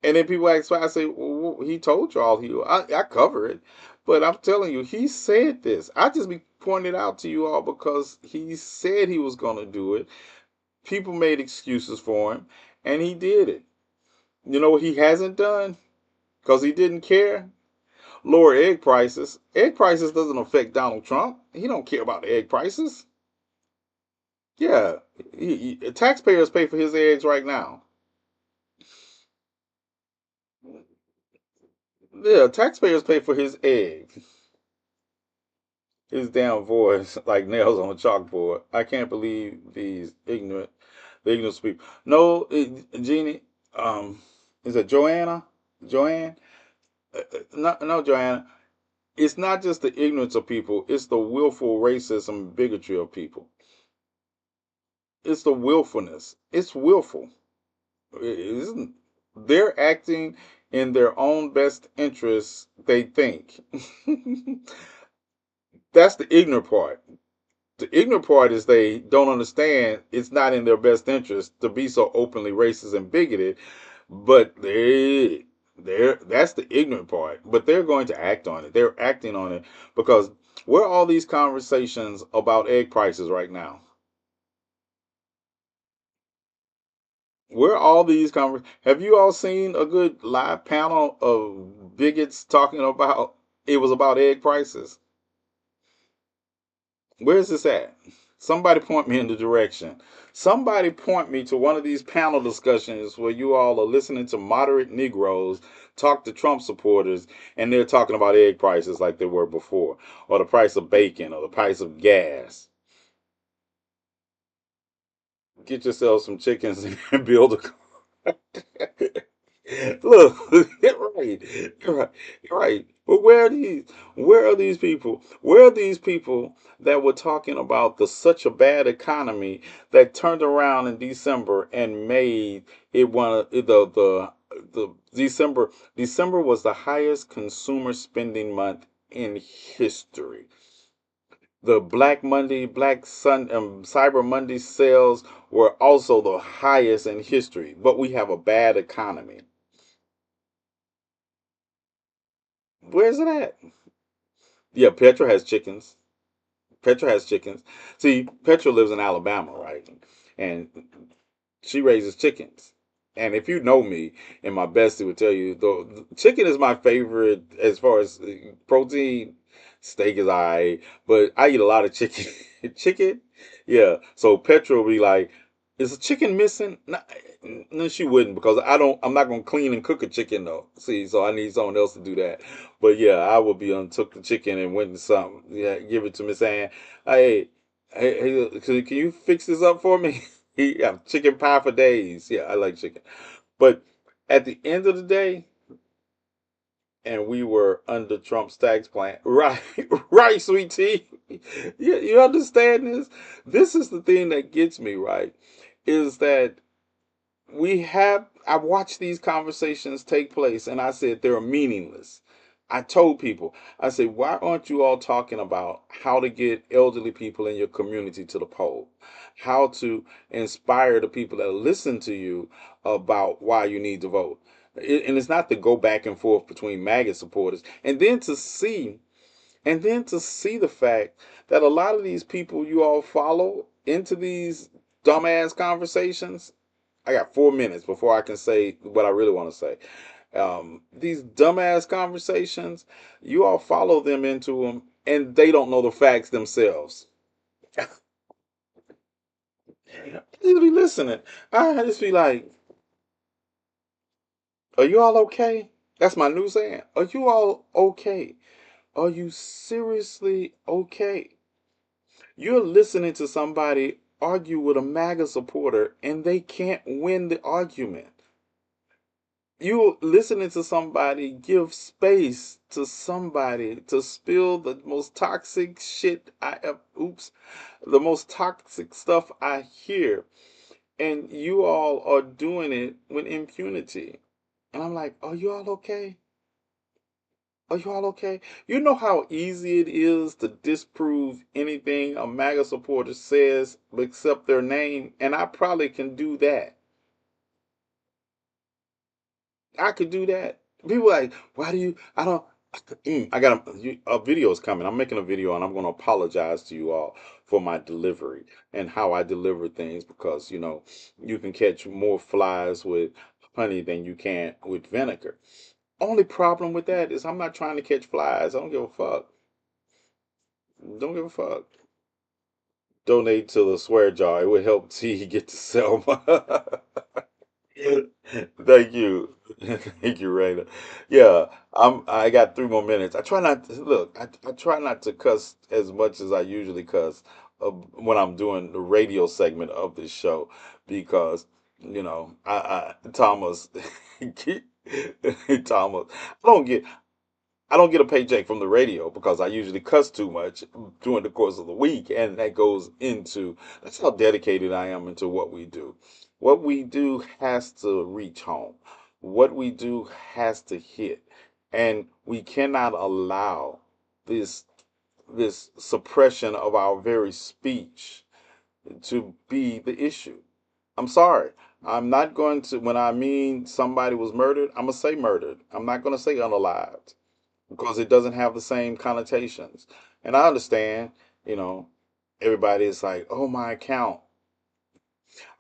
And then people ask why I say, well, he told y'all I cover it. But I'm telling you, he said this. I just be pointing it out to you all because he said he was going to do it. People made excuses for him, and he did it. You know what he hasn't done? Because he didn't care? Lower egg prices. Egg prices doesn't affect Donald Trump. He don't care about the egg prices. Yeah, taxpayers pay for his eggs right now. Yeah, taxpayers pay for his eggs. His damn voice like nails on a chalkboard. I can't believe the ignorant people. No, Jeannie, is it Joanna? Joanne? No, no, Joanna. It's not just the ignorance of people, it's the willful racism and bigotry of people. It's the willfulness. It's willful. It isn't. They're acting in their own best interests, they think. That's the ignorant part. The ignorant part is they don't understand it's not in their best interest to be so openly racist and bigoted, but they're that's the ignorant part. But they're going to act on it. They're acting on it because where are all these conversations about egg prices right now? Where are all these have you all seen a good live panel of bigots talking about it was about egg prices? Where's this at? Somebody point me in the direction. Somebody point me to one of these panel discussions where you all are listening to moderate Negroes talk to Trump supporters and they're talking about egg prices like they were before, or the price of bacon, or the price of gas. Get yourself some chickens and build a. Look, right, right, right. But where are these people? Where are these people that were talking about the such a bad economy that turned around in December and made it one of the December was the highest consumer spending month in history. The Black Monday, Cyber Monday sales were also the highest in history, but we have a bad economy. Where's it at? Yeah, Petra has chickens. Petra has chickens. See, Petra lives in Alabama, right? And she raises chickens. And if you know me and my bestie would tell you, the chicken is my favorite as far as protein. Steak is alright, but I eat a lot of chicken. Chicken, yeah. So Petra will be like, "Is a chicken missing?" No, no, she wouldn't because I don't. I'm not gonna clean and cook a chicken though. See, so I need someone else to do that. But yeah, I would be on took the chicken and went to something. Yeah, give it to Miss Ann. Hey, can you fix this up for me? He have chicken pie for days. Yeah, I like chicken. But at the end of the day, and we were under Trump's tax plan. Right, right, sweet tea. You understand this? This is the thing that gets me, right? Is that I watched these conversations take place and I said they're meaningless. I told people, I said, why aren't you all talking about how to get elderly people in your community to the poll? How to inspire the people that listen to you about why you need to vote? And it's not to go back and forth between MAGA supporters. And then to see the fact that a lot of these people you all follow into these dumbass conversations. I got 4 minutes before I can say what I really want to say. These dumbass conversations, you all follow them into them, and they don't know the facts themselves. I just be listening. I just be like, "Are you all okay?" That's my new saying. Are you all okay? Are you seriously okay? You're listening to somebody argue with a MAGA supporter, and they can't win the argument. You listening to somebody give space to somebody to spill the most toxic shit I have, oops, the most toxic stuff I hear, and you all are doing it with impunity. And I'm like, are you all okay? Are you all okay? You know how easy it is to disprove anything a MAGA supporter says except their name, and I probably can do that. I could do that. People like, why do you? I don't. I got a video is coming. I'm making a video and I'm going to apologize to you all for my delivery and how I deliver things because you can catch more flies with honey than you can with vinegar. Only problem with that is I'm not trying to catch flies. I don't give a fuck. Don't give a fuck. Donate to the swear jar. It would help T get to sell. Thank you. Thank you, Raina. Yeah, I got 3 more minutes. I try not to look, I try not to cuss as much as I usually cuss when I'm doing the radio segment of this show because, Thomas, Thomas, I don't get I don't get a paycheck from the radio because I usually cuss too much during the course of the week, and that goes into that's how dedicated I am into what we do. What we do has to reach home. What we do has to hit, and we cannot allow this this suppression of our very speech to be the issue. I'm sorry. I'm not going to when I mean somebody was murdered, I'm gonna say murdered. I'm not gonna say unalived because it doesn't have the same connotations. And I understand, you know, everybody is like, oh, my account.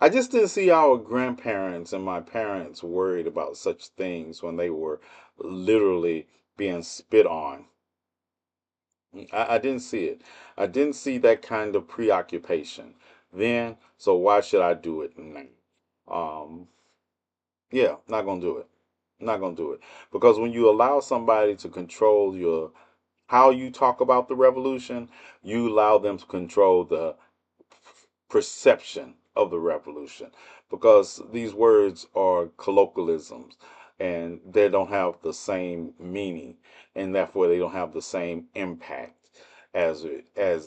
I just didn't see our grandparents and my parents worried about such things when they were literally being spit on. I didn't see it. I didn't see that kind of preoccupation then. So why should I do it now? Um, yeah, not gonna do it. Not gonna do it because when you allow somebody to control your how you talk about the revolution, you allow them to control the perception of the revolution because these words are colloquialisms. and they don't have the same meaning, and therefore they don't have the same impact as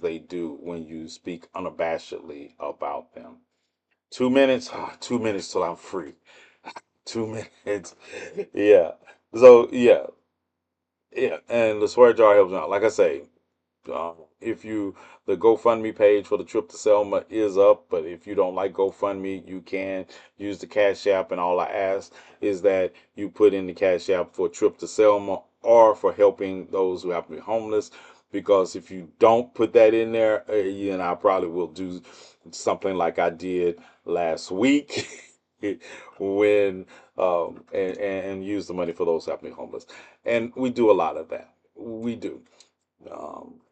they do when you speak unabashedly about them. 2 minutes, 2 minutes till I'm free. 2 minutes, yeah. So yeah, yeah, and the swear jar helps out. Like I say, if you the GoFundMe page for the trip to Selma is up, but if you don't like GoFundMe, you can use the Cash App. And all I ask is that you put in the Cash App for a trip to Selma or for helping those who happen to be homeless. Because if you don't put that in there, you and I probably will do something like I did last week when and use the money for those who happen to be homeless. And we do a lot of that. We do.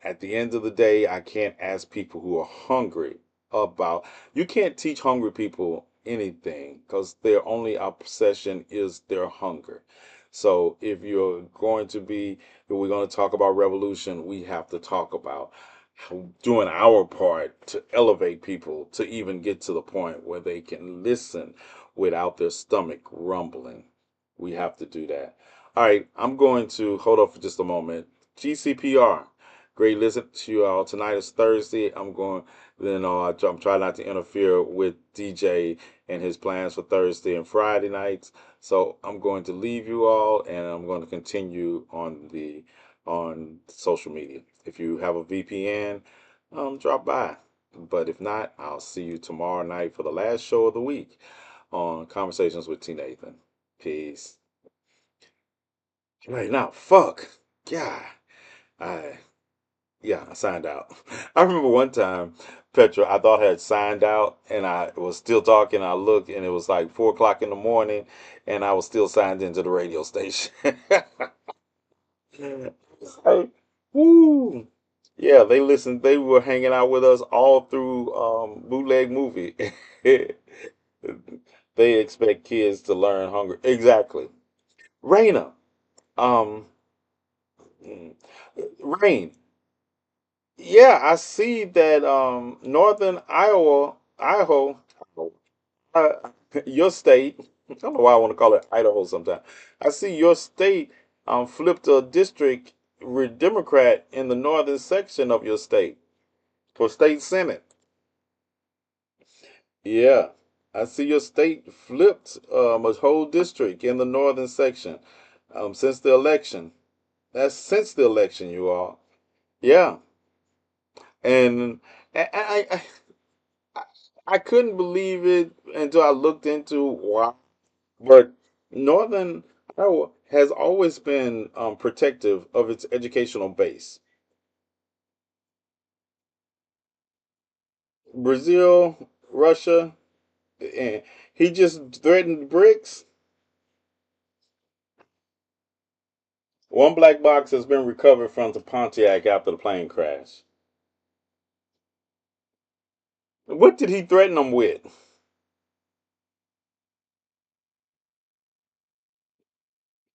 At the end of the day, I can't ask people who are hungry about, you can't teach hungry people anything because their only obsession is their hunger. So if you're going to be, if we're going to talk about revolution, we have to talk about doing our part to elevate people to even get to the point where they can listen without their stomach rumbling. We have to do that. All right, I'm going to hold up for just a moment. GCPR. Great listen to you all. Tonight is Thursday. I'm going, I'm trying not to interfere with DJ and his plans for Thursday and Friday nights. So I'm going to leave you all and I'm going to continue on social media. If you have a VPN, drop by. But if not, I'll see you tomorrow night for the last show of the week on Conversations with TNathan. Peace. Right now, fuck. Yeah. I Yeah, I signed out. I remember one time, Petra, I thought I had signed out and I was still talking. I looked and it was like 4 o'clock in the morning and I was still signed into the radio station. Hey, woo. Yeah, they listened. They were hanging out with us all through bootleg movie. They expect kids to learn hunger. Exactly. Raina, um, mm, Rain. Yeah, I see that Northern Idaho, uh, your state. I don't know why I want to call it Idaho sometimes. I see your state flipped a district Democrat in the northern section of your state for state senate. Yeah, I see your state flipped a whole district in the northern section since the election. That's since the election, you all. Yeah, and I, I couldn't believe it until I looked into why. But Northern Iowa has always been protective of its educational base. Brazil, Russia, and he just threatened BRICS. One black box has been recovered from the Pontiac after the plane crash. What did he threaten them with?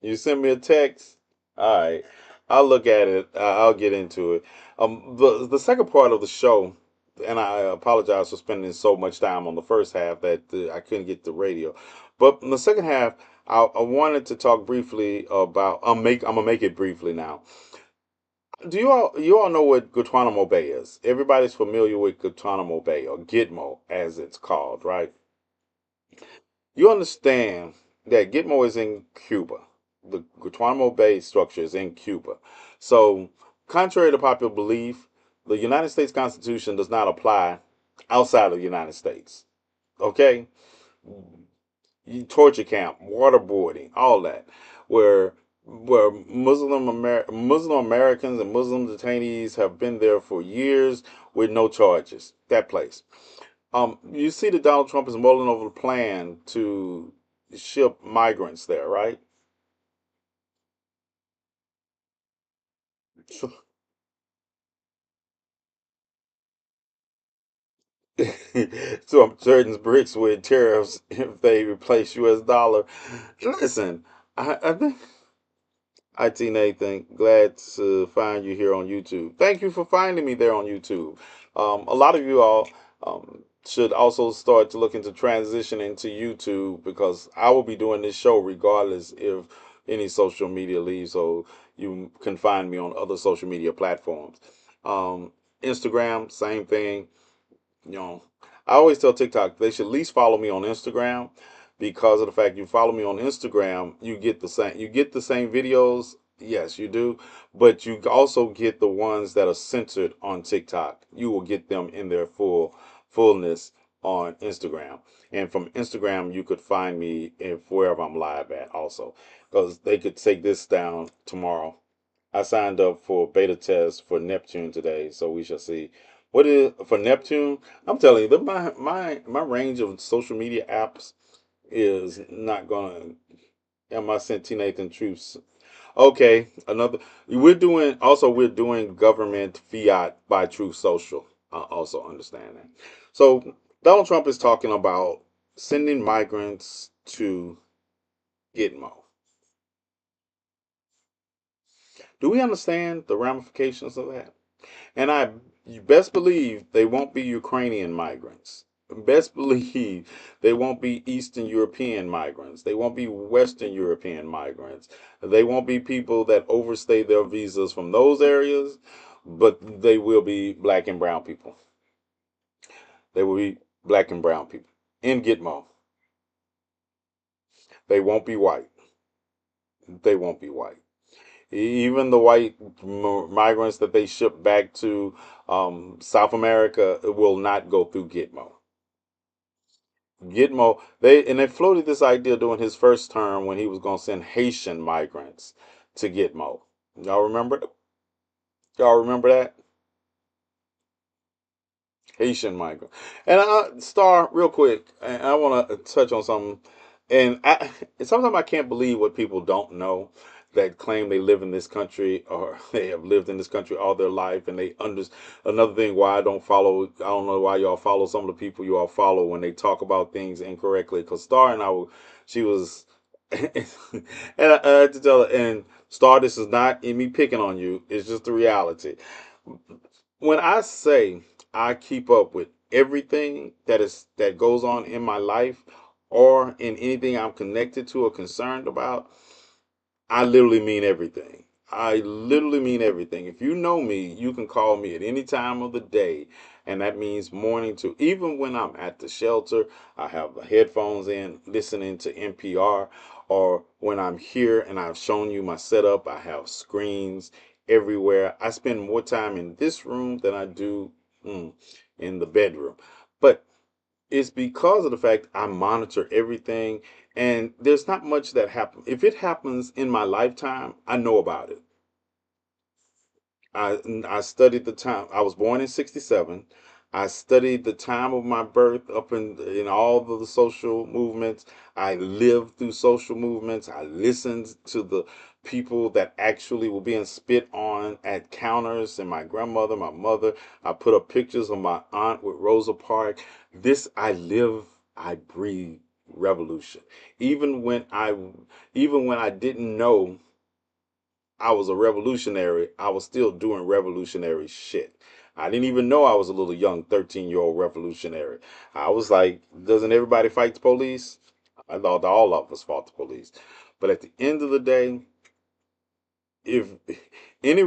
You send me a text. All right, I'll look at it. I'll get into it. The second part of the show, and I apologize for spending so much time on the first half that I couldn't get the radio. But in the second half, I wanted to talk briefly about. I'm gonna make it briefly now. Do you all know what Guantanamo Bay is? Everybody's familiar with Guantanamo Bay or Gitmo as it's called, right? You understand that Gitmo is in Cuba. The Guantanamo Bay structure is in Cuba. So, contrary to popular belief, the United States Constitution does not apply outside of the United States. Okay? Torture camp, waterboarding, all that, where Muslim Americans and Muslim detainees have been there for years with no charges. That place. You see that Donald Trump is mulling over the plan to ship migrants there, right? So, so I'm certain bricks with tariffs if they replace U.S. dollar. Listen, I think IT Nathan, glad to find you here on YouTube. Thank you for finding me there on YouTube. A lot of you all should also start to look into transitioning to YouTube, because I will be doing this show regardless if any social media leaves. So you can find me on other social media platforms. Um, Instagram, same thing. You know, I always tell TikTok they should at least follow me on Instagram, because of the fact you follow me on Instagram, you get the same videos. Yes, you do, but you also get the ones that are censored on TikTok. You will get them in their fullness on Instagram. And from Instagram, you could find me if wherever I'm live at also, because they could take this down tomorrow. I signed up for beta test for Neptune today, so we shall see. What is for Neptune? I'm telling you, my range of social media apps is not gonna. Am I sent TNathan Truths? Okay, another. We're doing government fiat by Truth Social. I also understand that. So Donald Trump is talking about sending migrants to Gitmo. Do we understand the ramifications of that? And you best believe they won't be Ukrainian migrants. Best believe they won't be Eastern European migrants. They won't be Western European migrants. They won't be people that overstay their visas from those areas, but they will be black and brown people. They will be black and brown people in Gitmo. They won't be white. They won't be white. Even the white migrants that they ship back to South America will not go through Gitmo. Gitmo, they floated this idea during his first term when he was going to send Haitian migrants to Gitmo. Y'all remember? Y'all remember that? Haitian migrant. And Star, real quick, and I want to touch on something. And sometimes I can't believe what people don't know that claim they live in this country or they have lived in this country all their life, and they under another thing why I don't follow. I don't know why y'all follow some of the people you all follow when they talk about things incorrectly. Because Star and she was, and I had to tell her. And Star, this is not in me picking on you. It's just the reality. When I say I keep up with everything that goes on in my life or in anything I'm connected to or concerned about, I literally mean everything. I literally mean everything. If you know me, you can call me at any time of the day, and that means morning to even when I'm at the shelter, I have the headphones in listening to NPR, or when I'm here and I've shown you my setup, I have screens everywhere. I spend more time in this room than I do in the bedroom. But it's because of the fact I monitor everything, and there's not much that happens. If it happens in my lifetime, I know about it. I studied the time. I was born in '67. I studied the time of my birth up in all of the social movements. I lived through social movements. I listened to the people that actually were being spit on at counters, and my grandmother, my mother. I put up pictures of my aunt with Rosa Parks. I live, I breathe revolution. Even when I even when I didn't know I was a revolutionary, I was still doing revolutionary shit. I didn't even know I was a little young 13-year-old revolutionary. I was like, doesn't everybody fight the police? I thought all of us fought the police. But at the end of the day, if any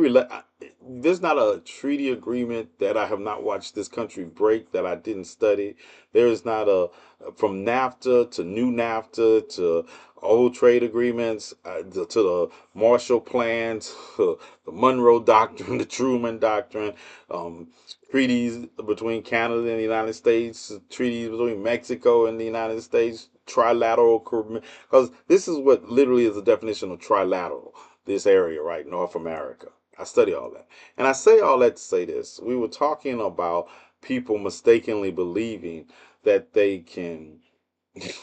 there's not a treaty agreement that I have not watched this country break that I didn't study. There is not a from NAFTA to new NAFTA to old trade agreements to the Marshall Plan to the Monroe Doctrine, the Truman Doctrine, um, treaties between Canada and the United States, treaties between Mexico and the United States, trilateral, because this is what literally is the definition of trilateral, this area, right? North America. I study all that. And I say all that to say this. We were talking about people mistakenly believing that they can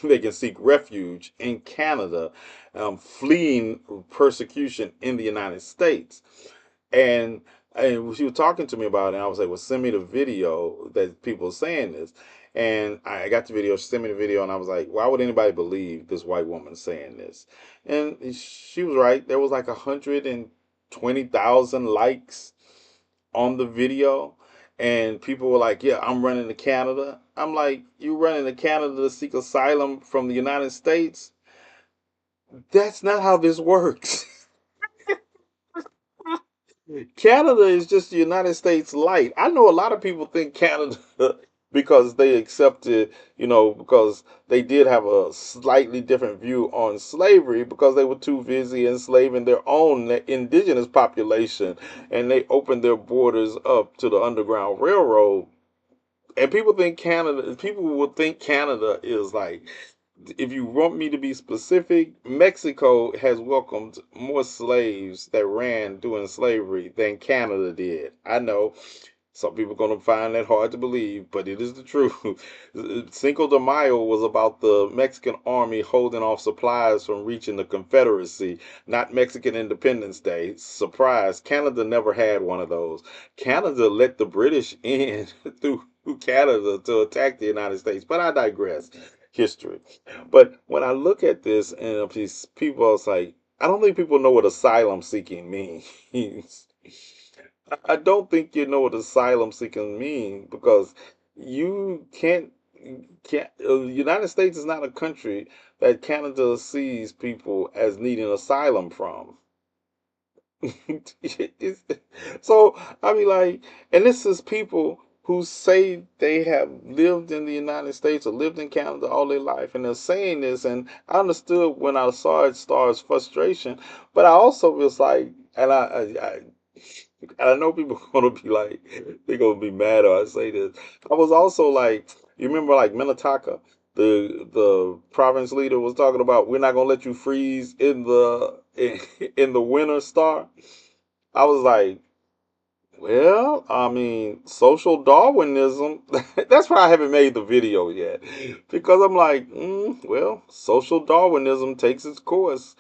they can seek refuge in Canada, fleeing persecution in the United States. And she was talking to me about it, and I was like, well, send me the video that people are saying this. And I got the video, she sent me the video, and I was like, why would anybody believe this white woman saying this? And she was right. There was like 120,000 likes on the video. And people were like, "Yeah, I'm running to Canada." I'm like, "You running to Canada to seek asylum from the United States? That's not how this works." Canada is just the United States light. I know a lot of people think Canada because they accepted, because they did have a slightly different view on slavery because they were too busy enslaving their own indigenous population, and they opened their borders up to the Underground Railroad. And people would think Canada is like, if you want me to be specific, Mexico has welcomed more slaves that ran during slavery than Canada did. I know some people are going to find that hard to believe, but it is the truth. Cinco de Mayo was about the Mexican army holding off supplies from reaching the Confederacy, not Mexican Independence Day. Surprise, Canada never had one of those. Canada let the British in through Canada to attack the United States, but I digress. History. But when I look at this and these people, it's like, I don't think people know what asylum seeking means. I don't think you know what asylum seeking means because you can't. United States is not a country that Canada sees people as needing asylum from. It's- so I mean, like, and this is people who say they have lived in the United States or lived in Canada all their life, and they're saying this. And I understood when I saw it Star's frustration, but I also was like, and I know people are gonna be like, they're gonna be mad or I say this. I was also like, you remember like Minnetonka, the province leader was talking about we're not gonna let you freeze in the winter, Star. I was like, well, I mean, social Darwinism. That's why I haven't made the video yet, because I'm like, well, social Darwinism takes its course.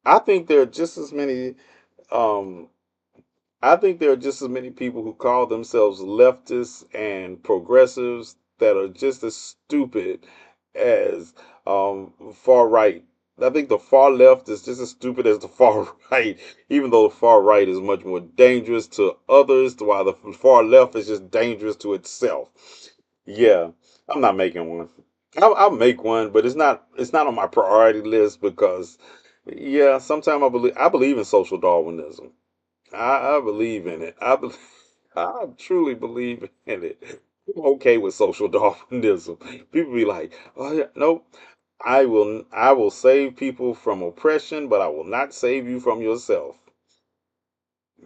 I think there are just as many. Um, I think there are just as many people who call themselves leftists and progressives that are just as stupid as far right. I think the far left is just as stupid as the far right, even though the far right is much more dangerous to others, while the far left is just dangerous to itself. Yeah, I'm not making one. I'll make one, but it's not on my priority list because, yeah, sometimes I believe in social Darwinism. I believe in it. I truly believe in it. I'm okay with social Darwinism. People be like, "Oh yeah, nope. I will save people from oppression, but I will not save you from yourself."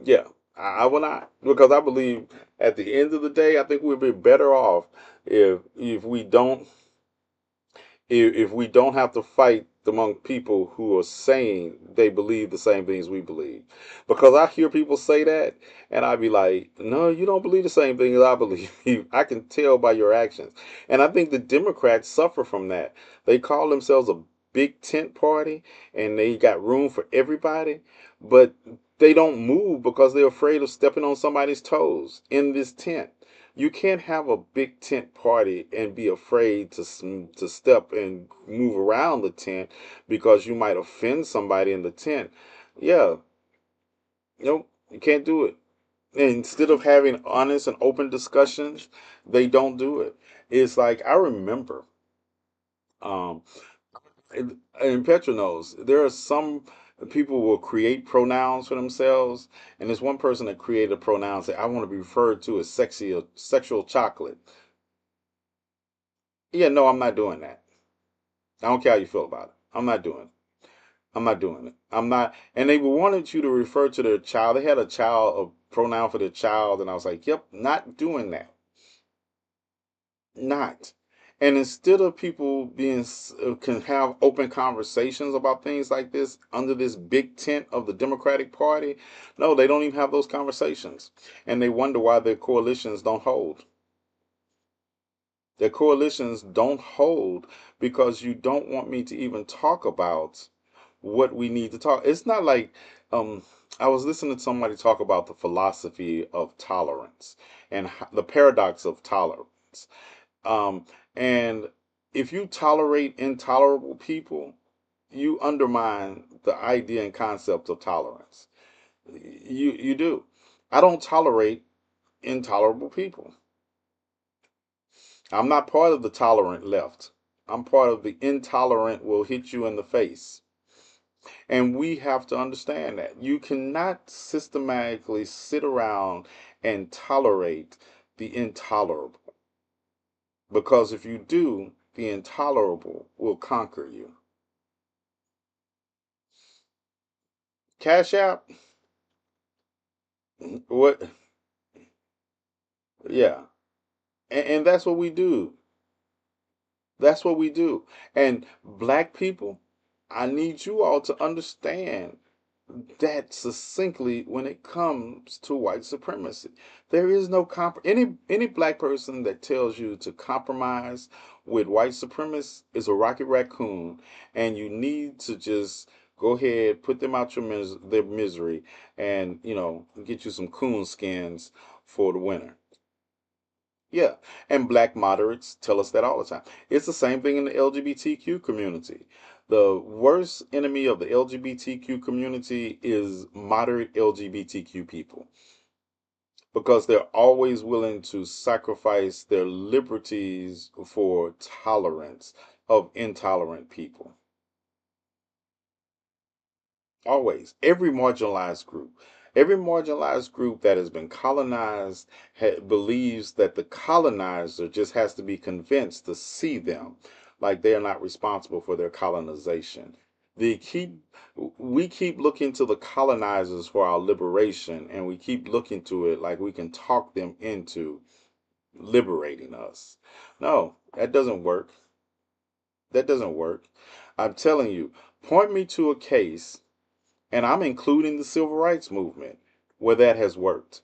Yeah, I will not because I believe at the end of the day, I think we'll be better off if we don't have to fight among people who are saying they believe the same things we believe. Because I hear people say that, and I be like, no, you don't believe the same thing as I believe. I can tell by your actions. And I think the Democrats suffer from that. They call themselves a big tent party, and they got room for everybody, but they don't move because they're afraid of stepping on somebody's toes in this tent. You can't have a big tent party and be afraid to step and move around the tent because you might offend somebody in the tent. Yeah, nope, you can't do it. And instead of having honest and open discussions, they don't do it. It's like I remember um, in Petronos, there are some people will create pronouns for themselves, and there's one person that created a pronoun say, "I want to be referred to as sexual chocolate." Yeah, no, I'm not doing that. I don't care how you feel about it. I'm not doing it. I'm not doing it. I'm not. And they wanted you to refer to their child. They had a pronoun for their child, and I was like, yep, not doing that. Not. And instead of people can have open conversations about things like this under this big tent of the Democratic Party, no, they don't even have those conversations. And they wonder why their coalitions don't hold. Their coalitions don't hold because you don't want me to even talk about what we need to talk. It's not like um I was listening to somebody talk about the philosophy of tolerance and the paradox of tolerance. Um and if you tolerate intolerable people, you undermine the idea and concept of tolerance. You do. I don't tolerate intolerable people. I'm not part of the tolerant left. I'm part of the intolerant will hit you in the face. And we have to understand that. You cannot systematically sit around and tolerate the intolerable. Because if you do, the intolerable will conquer you. Cash App, what? Yeah. And that's what we do. That's what we do. And black people, I need you all to understand that succinctly when it comes to white supremacy. There is no any black person that tells you to compromise with white supremacists is a rocket raccoon, and you need to just go ahead, put them out their misery, and get you some coon skins for the winter. Yeah, and black moderates tell us that all the time. It's the same thing in the LGBTQ community. The worst enemy of the LGBTQ community is moderate LGBTQ people because they're always willing to sacrifice their liberties for tolerance of intolerant people. Always. Every marginalized group that has been colonized believes that the colonizer just has to be convinced to see them like they are not responsible for their colonization. They keep we keep looking to the colonizers for our liberation, and we keep looking to it like we can talk them into liberating us. No, that doesn't work. That doesn't work. I'm telling you, point me to a case, and I'm including the civil rights movement where that has worked.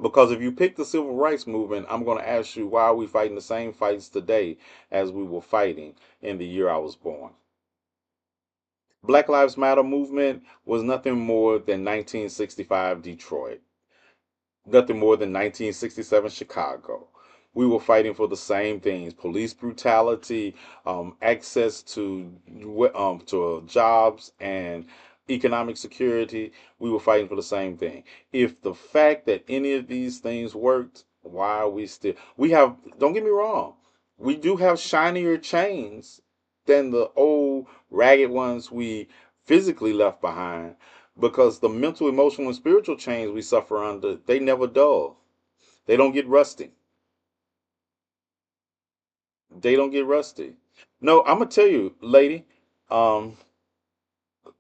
Because if you pick the civil rights movement, I'm going to ask you, why are we fighting the same fights today as we were fighting in the year I was born? Black Lives Matter movement was nothing more than 1965 Detroit, nothing more than 1967 Chicago. We were fighting for the same things: police brutality, access to jobs, and economic security. We were fighting for the same thing. If the fact that any of these things worked, why are we still? We have. Don't get me wrong. We do have shinier chains than the old ragged ones we physically left behind, because the mental, emotional, and spiritual chains we suffer under, they never dull. They don't get rusty. They don't get rusty. No, I'm gonna tell you, lady. Um,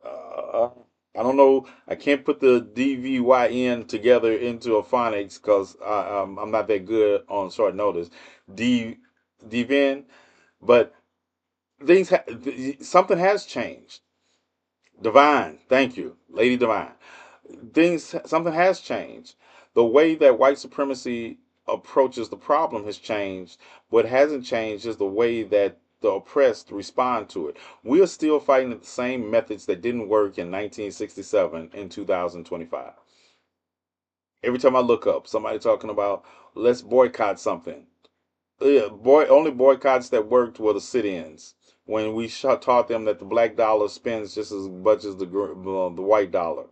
uh, I don't know. I can't put the DVYN together into a phonics because I'm not that good on short notice. D Divin, but something has changed. Divine, thank you, Lady Divine. Something has changed. The way that white supremacy approaches the problem has changed. What hasn't changed is the way that the oppressed respond to it. We are still fighting the same methods that didn't work in 1967 in 2025. Every time I look up, somebody talking about let's boycott something. Yeah, only boycotts that worked were the sit-ins, when we taught them that the black dollar spends just as much as the white dollar,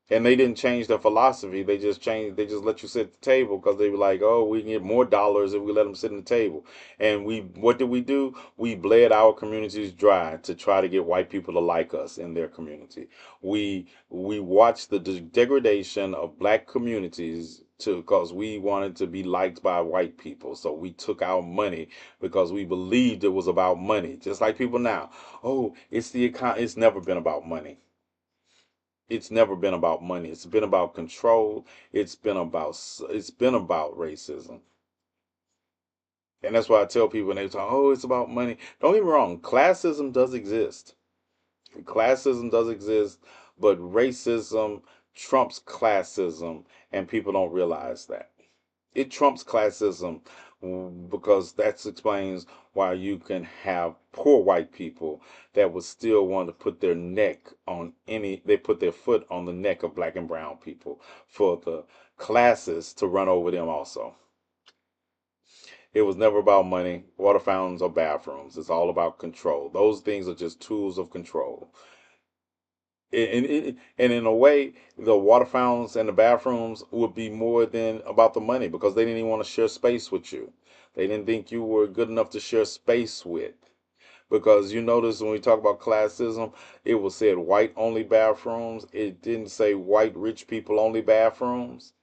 and they didn't change their philosophy. They just changed. They just let you sit at the table because they were like, "Oh, we can get more dollars if we let them sit at the table." And what did we do? We bled our communities dry to try to get white people to like us in their community. We watched the degradation of black communities to because we wanted to be liked by white people. So we took our money because we believed it was about money. Just like people now. Oh, it's the econ. It's never been about money. It's never been about money. It's been about control. It's been about racism. And that's why I tell people when they talk, oh, it's about money. Don't get me wrong, classism does exist. Classism does exist, but racism trumps classism, and people don't realize that. It trumps classism, because that explains why you can have poor white people that would still want to put their neck on they put their foot on the neck of black and brown people for the classes to run over them also. It was never about money, water fountains, or bathrooms. It's all about control. Those things are just tools of control. And in a way, the water fountains and the bathrooms would be more than about the money because they didn't even want to share space with you. They didn't think you were good enough to share space with. Because you notice when we talk about classism, it was said white only bathrooms. It didn't say white rich people only bathrooms.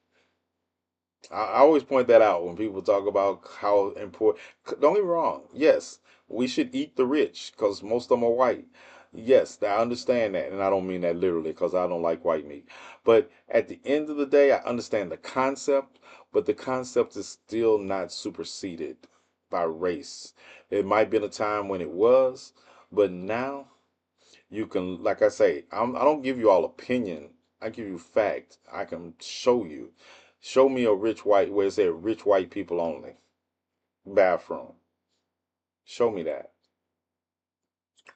I always point that out when people talk about how important. Don't get me wrong. Yes, we should eat the rich because most of them are white. Yes, I understand that, and I don't mean that literally because I don't like white meat. But at the end of the day, I understand the concept, but the concept is still not superseded by race. It might have been a time when it was, but now you can, like I say, I don't give you all opinion. I give you fact. I can show you. Show me a rich white where it said rich white people only bathroom. Show me that.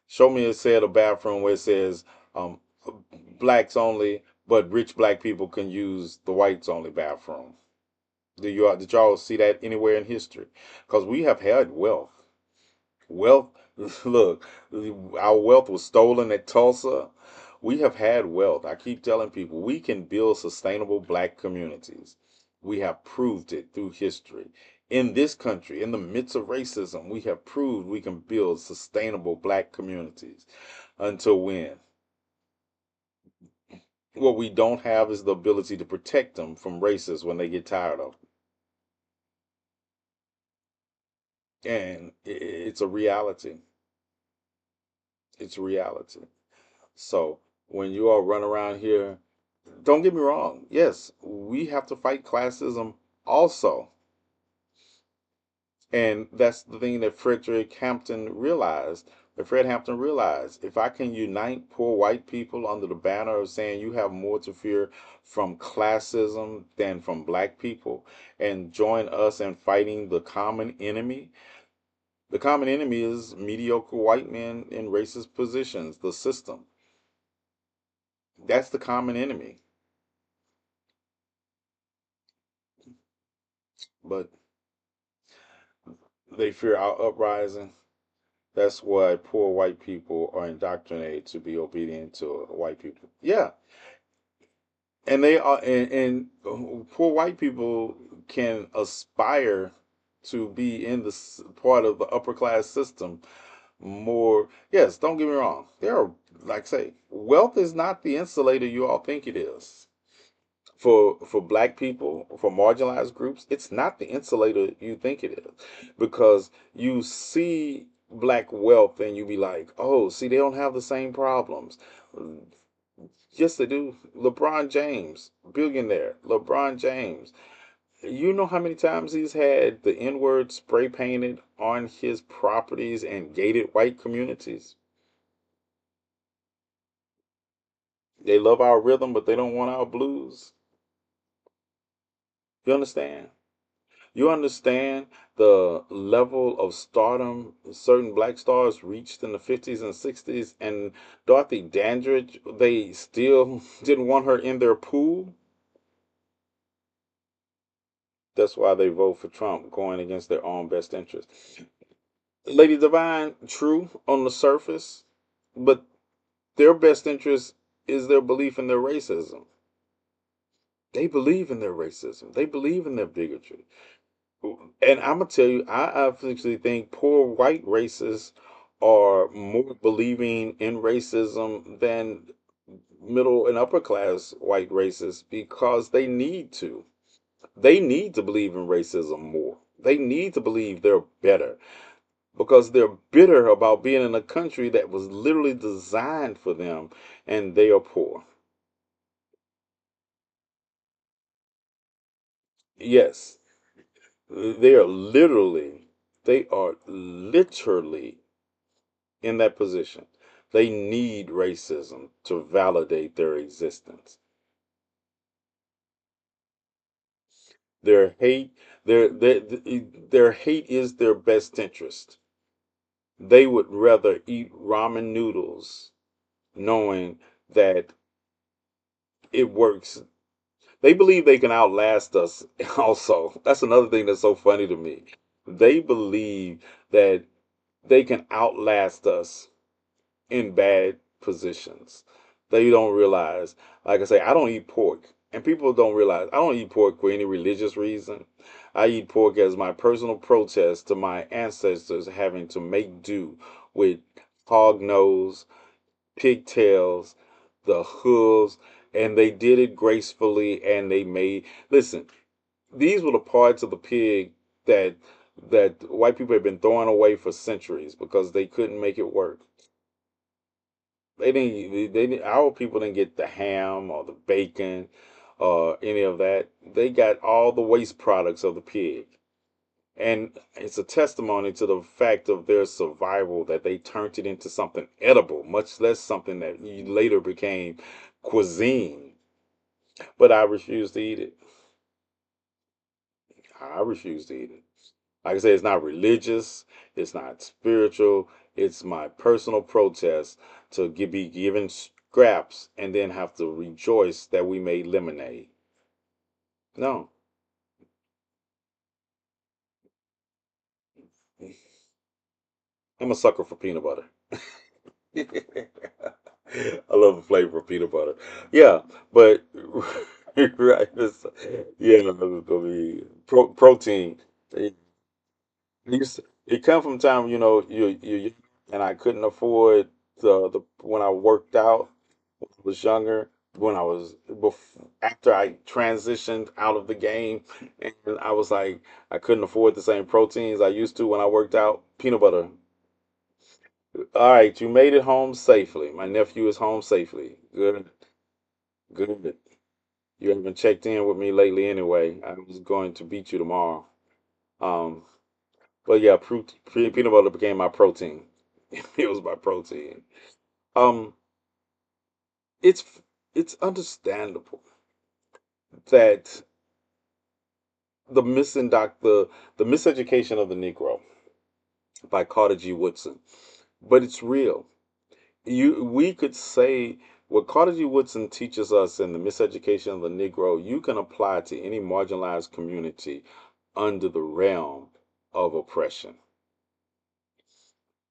Show me it said a bathroom where it says um, blacks only, but rich black people can use the whites only bathroom. Did y'all see that anywhere in history? Because we have had wealth. Wealth, look, our wealth was stolen at Tulsa. We have had wealth. I keep telling people we can build sustainable black communities. We have proved it through history. In this country, in the midst of racism, we have proved we can build sustainable black communities. Until when? What we don't have is the ability to protect them from racists when they get tired of them. And it's a reality. It's a reality. So when you all run around here, don't get me wrong. Yes, we have to fight classism also. And that's the thing that Frederick Hampton realized. That Fred Hampton realized if I can unite poor white people under the banner of saying you have more to fear from classism than from black people and join us in fighting the common enemy is mediocre white men in racist positions, the system. That's the common enemy. But they fear our uprising. That's why poor white people are indoctrinated to be obedient to white people. Yeah, and they are, and poor white people can aspire to be in the part of the upper class system more. Yes, don't get me wrong. There are, like I say, wealth is not the insulator you all think it is. For black people, for marginalized groups, it's not the insulator you think it is, because you see black wealth and you be like, oh, see, they don't have the same problems. Yes, they do. LeBron James, billionaire, LeBron James. You know how many times he's had the N word spray painted on his properties and gated white communities? They love our rhythm, but they don't want our blues. You understand? You understand the level of stardom certain black stars reached in the 50s and 60s, and Dorothy Dandridge, they still didn't want her in their pool? That's why they vote for Trump, going against their own best interest. Lady Divine, true on the surface, but their best interest is their belief in their racism. They believe in their racism. They believe in their bigotry. And I'm gonna tell you, I actually think poor white racists are more believing in racism than middle and upper class white racists because they need to. They need to believe in racism more. They need to believe they're better because they're bitter about being in a country that was literally designed for them and they are poor. Yes, they are literally in that position. They need racism to validate their existence. Their hate, their hate is their best interest. They would rather eat ramen noodles knowing that it works. They believe they can outlast us also. That's another thing that's so funny to me. They believe that they can outlast us in bad positions. They don't realize. Like I say, I don't eat pork, and people don't realize I don't eat pork for any religious reason. I eat pork as my personal protest to my ancestors having to make do with hog nose, pigtails, the hooves, and they did it gracefully. And they made listen. These were the parts of the pig that white people had been throwing away for centuries because they couldn't make it work. Our people didn't get the ham or the bacon or any of that. They got all the waste products of the pig. And it's a testimony to the fact of their survival that they turned it into something edible, much less something that later became cuisine. But I refuse to eat it. I refuse to eat it. Like I say, it's not religious, it's not spiritual, it's my personal protest to be given scraps and then have to rejoice that we made lemonade. No. I'm a sucker for peanut butter. I love the flavor of peanut butter. Yeah, but right, yeah, I mean, protein. It come from time, you and I couldn't afford the when I worked out when I was younger, when I was after I transitioned out of the game, and I was like I couldn't afford the same proteins I used to when I worked out. Peanut butter. All right, you made it home safely. My nephew is home safely. Good, good. You haven't checked in with me lately anyway. I was going to beat you tomorrow. Um, but yeah, peanut butter became my protein. It was my protein. Um, it's it's understandable that the miseducation of the Negro by Carter G. Woodson, but it's real. We could say what Carter G. Woodson teaches us in the miseducation of the Negro, you can apply to any marginalized community under the realm of oppression,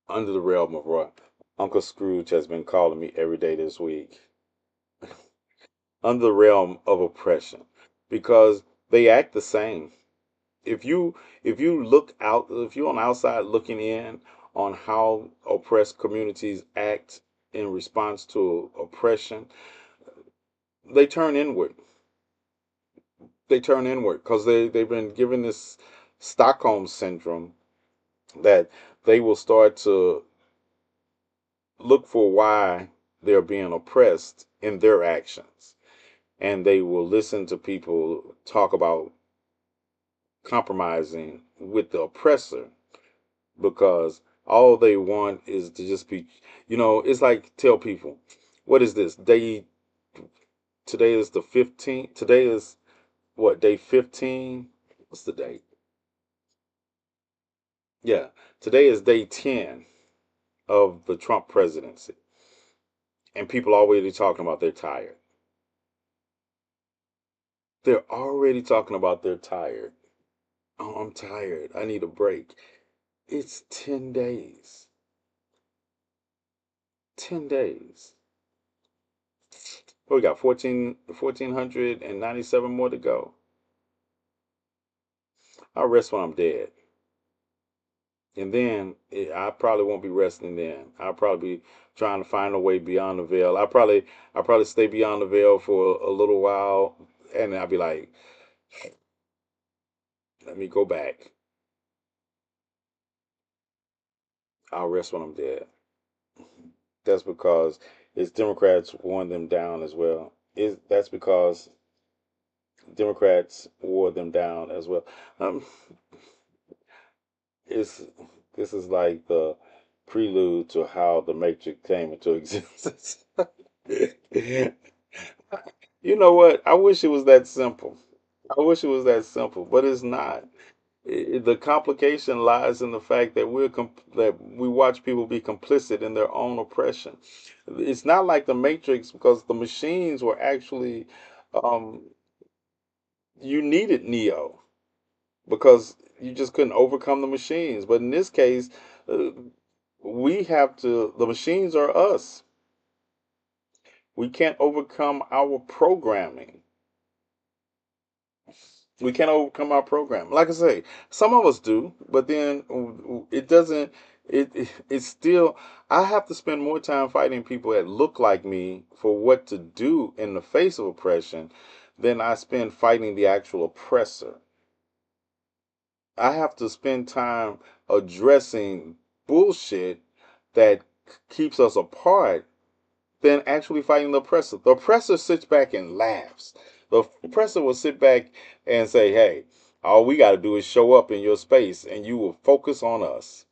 under the realm of what Uncle Scrooge has been calling me every day this week, under the realm of oppression, because they act the same. If you if you're on outside looking in on how oppressed communities act in response to oppression, they turn inward. They turn inward because they've been given this Stockholm syndrome that they will start to look for why they're being oppressed in their actions, and they will listen to people talk about compromising with the oppressor because all they want is to just be, it's like tell people, what is this day? Today is the 15th. Today is what, day 15? What's the date? Yeah, today is day 10 of the Trump presidency, and people are already talking about they're tired. They're already talking about they're tired. Oh, I'm tired. I need a break. It's 10 days. 10 days. Well, we got 1,497 more to go. I'll rest when I'm dead. And then I probably won't be resting then. I'll probably be trying to find a way beyond the veil. I probably stay beyond the veil for a little while, and then I'll be like, let me go back. I'll rest when I'm dead. That's because it's Democrats wore them down as well. That's because Democrats wore them down as well. Um, it's this is like the prelude to how the Matrix came into existence. You know what? I wish it was that simple. I wish it was that simple, but it's not. The complication lies in the fact that that we watch people be complicit in their own oppression. It's not like the Matrix because the machines were actually um, you needed Neo because you just couldn't overcome the machines. But in this case, uh, we have to. The machines are us. We can't overcome our programming. We can't overcome our program. Like I say, some of us do, but then it doesn't. It's still. I have to spend more time fighting people that look like me for what to do in the face of oppression than I spend fighting the actual oppressor. I have to spend time addressing bullshit that keeps us apart than actually fighting the oppressor. The oppressor sits back and laughs. The oppressor will sit back and say, hey, all we got to do is show up in your space and you will focus on us.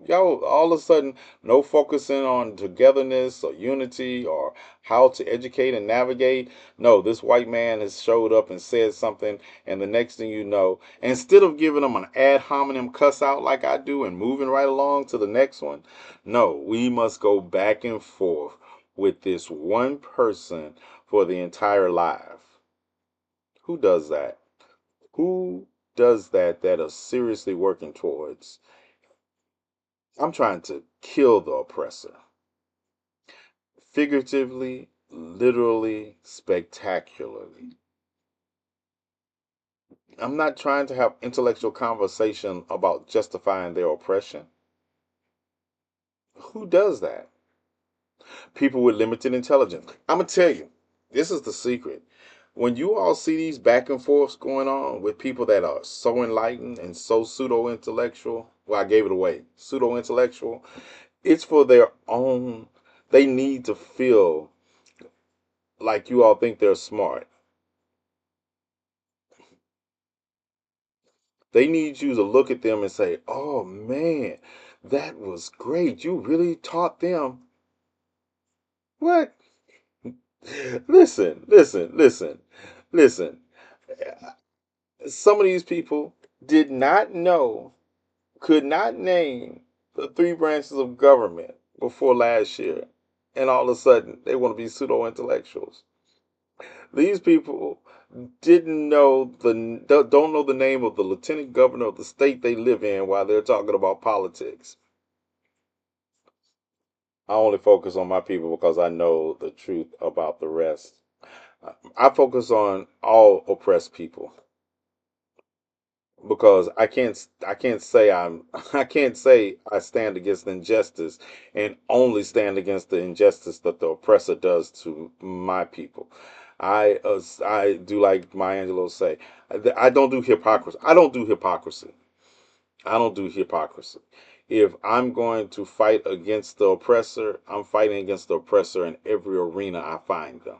Yo, all of a sudden, no focusing on togetherness or unity or how to educate and navigate. No, this white man has showed up and said something, and the next thing you know, instead of giving them an ad hominem cuss out like I do and moving right along to the next one, no, we must go back and forth with this one person for the entire life. Who does that? Who does that that are seriously working towards? I'm trying to kill the oppressor. Figuratively, literally, spectacularly. I'm not trying to have intellectual conversation about justifying their oppression. Who does that? People with limited intelligence. I'm going to tell you, this is the secret. When you all see these back and forths going on with people that are so enlightened and so pseudo intellectual, well, I gave it away, pseudo intellectual, it's for their own, they need to feel like you all think they're smart. They need you to look at them and say, oh man, that was great. You really taught them. What? Listen. Some of these people did not know, could not name the three branches of government before last year. And all of a sudden, they want to be pseudo intellectuals. These people didn't know don't know the name of the lieutenant governor of the state they live in while they're talking about politics. I only focus on my people because I know the truth about the rest. I focus on all oppressed people because I can't say I can't say I stand against injustice and only stand against the injustice that the oppressor does to my people. I do like Maya Angelou say. I don't do hypocrisy. I don't do hypocrisy. I don't do hypocrisy. If I'm going to fight against the oppressor, I'm fighting against the oppressor in every arena I find them.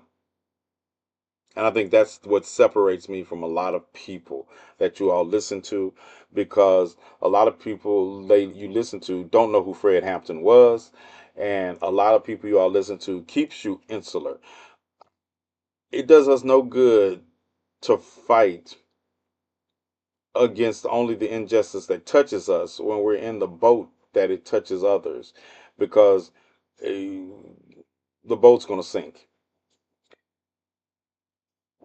And I think that's what separates me from a lot of people that you all listen to, because a lot of people they you listen to don't know who Fred Hampton was, and a lot of people you all listen to keeps you insular. It does us no good to fight against only the injustice that touches us when we're in the boat that it touches others, because uh, the boat's going to sink.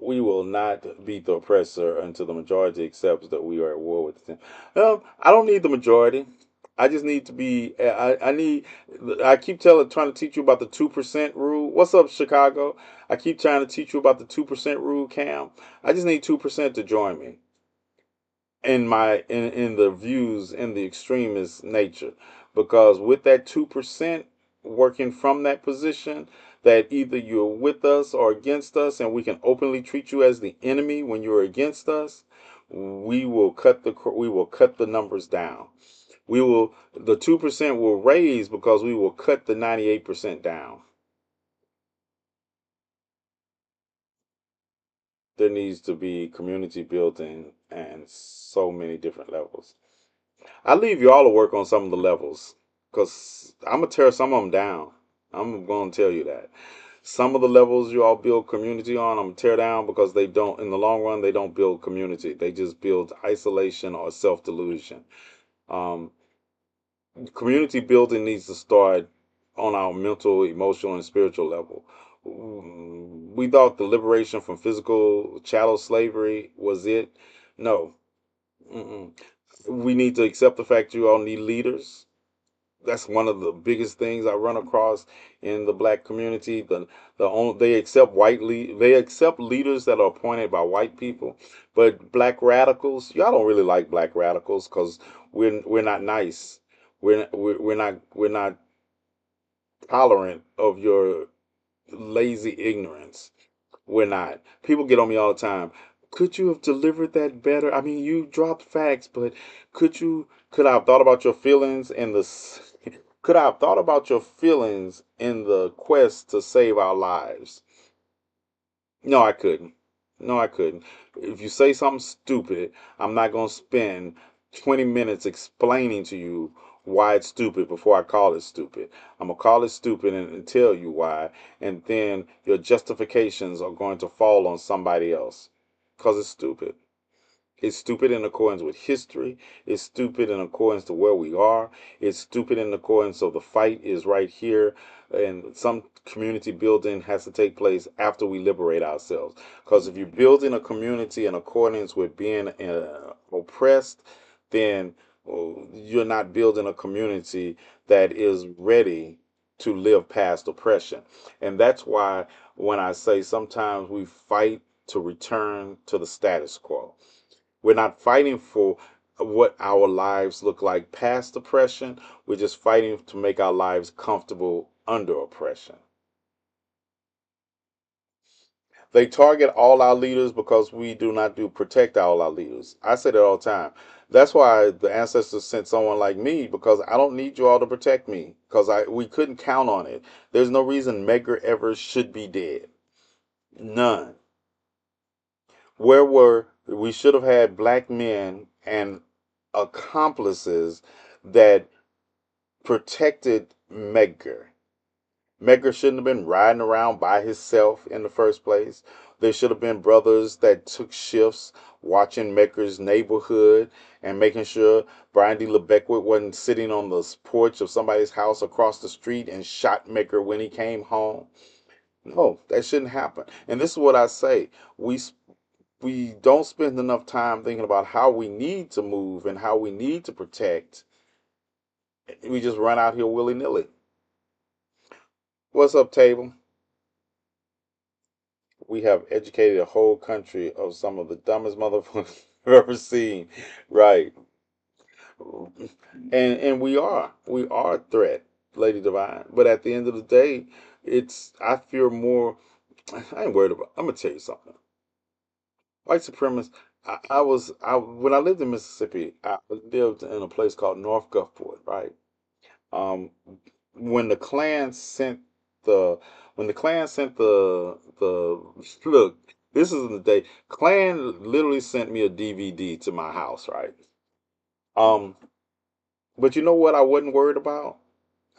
We will not beat the oppressor until the majority accepts that we are at war with them. I don't need the majority. I just need to be. I need. I keep trying to teach you about the 2% rule. What's up, Chicago? I keep trying to teach you about the 2% rule, Cam. I just need 2% to join me in the views in the extremist nature, because with that 2% working from that position, that either you're with us or against us, and we can openly treat you as the enemy when you're against us, we will cut the numbers down. We will The 2% will raise because we will cut the 98% down. There needs to be community building and so many different levels. I leave you all to work on some of the levels because I'm gonna tear some of them down. I'm gonna tell you that some of the levels you all build community on, I'm gonna tear down because they don't. In the long run, they don't build community. They just build isolation or self delusion. Um, Community building needs to start on our mental, emotional, and spiritual level. We thought the liberation from physical chattel slavery was it. No. Mm-mm. We need to accept the fact you all need leaders. That's one of the biggest things I run across in the black community. The only, they accept they accept leaders that are appointed by white people, but black radicals, y'all don't really like black radicals because we're not nice. We're not tolerant of your lazy ignorance. We're not. People get on me all the time. Could you have delivered that better? I mean, you dropped facts, but could I have thought about your feelings in could I have thought about your feelings in the quest to save our lives? No, I couldn't. No, I couldn't. If you say something stupid, I'm not going to spend 20 minutes explaining to you why it's stupid before I call it stupid. I'm going to call it stupid and tell you why, and then your justifications are going to fall on somebody else because it's stupid. It's stupid in accordance with history. It's stupid in accordance to where we are. It's stupid in accordance of the fight is right here. And some community building has to take place after we liberate ourselves. Because if you're building a community in accordance with being oppressed, then you're not building a community that is ready to live past oppression. And that's why when I say sometimes we fight to return to the status quo. We're not fighting for what our lives look like past oppression. We're just fighting to make our lives comfortable under oppression. They target all our leaders because we do not do protect all our leaders. I say that all the time. That's why the ancestors sent someone like me because I don't need you all to protect me because I we couldn't count on it. There's no reason Medgar Evers should be dead. None. Where were we should have had black men and accomplices that protected Medgar. Medgar shouldn't have been riding around by himself in the first place. There should have been brothers that took shifts watching Medgar's neighborhood and making sure Brian D. LeBeckwith wasn't sitting on the porch of somebody's house across the street and shot Medgar when he came home. No, that shouldn't happen. And this is what I say. We don't spend enough time thinking about how we need to move and how we need to protect. We just run out here willy nilly. What's up, table? We have educated a whole country of some of the dumbest motherfuckers I've ever seen. Right. And we are a threat, Lady Divine. But at the end of the day, I fear more. I ain't worried about. I'm gonna tell you something. White supremacists. I when I lived in Mississippi, I lived in a place called North Gulfport, right? Um, when the Klan sent the when the Klan sent the look, this is in the day. Klan literally sent me a DVD to my house, right? Um, but you know what I wasn't worried about?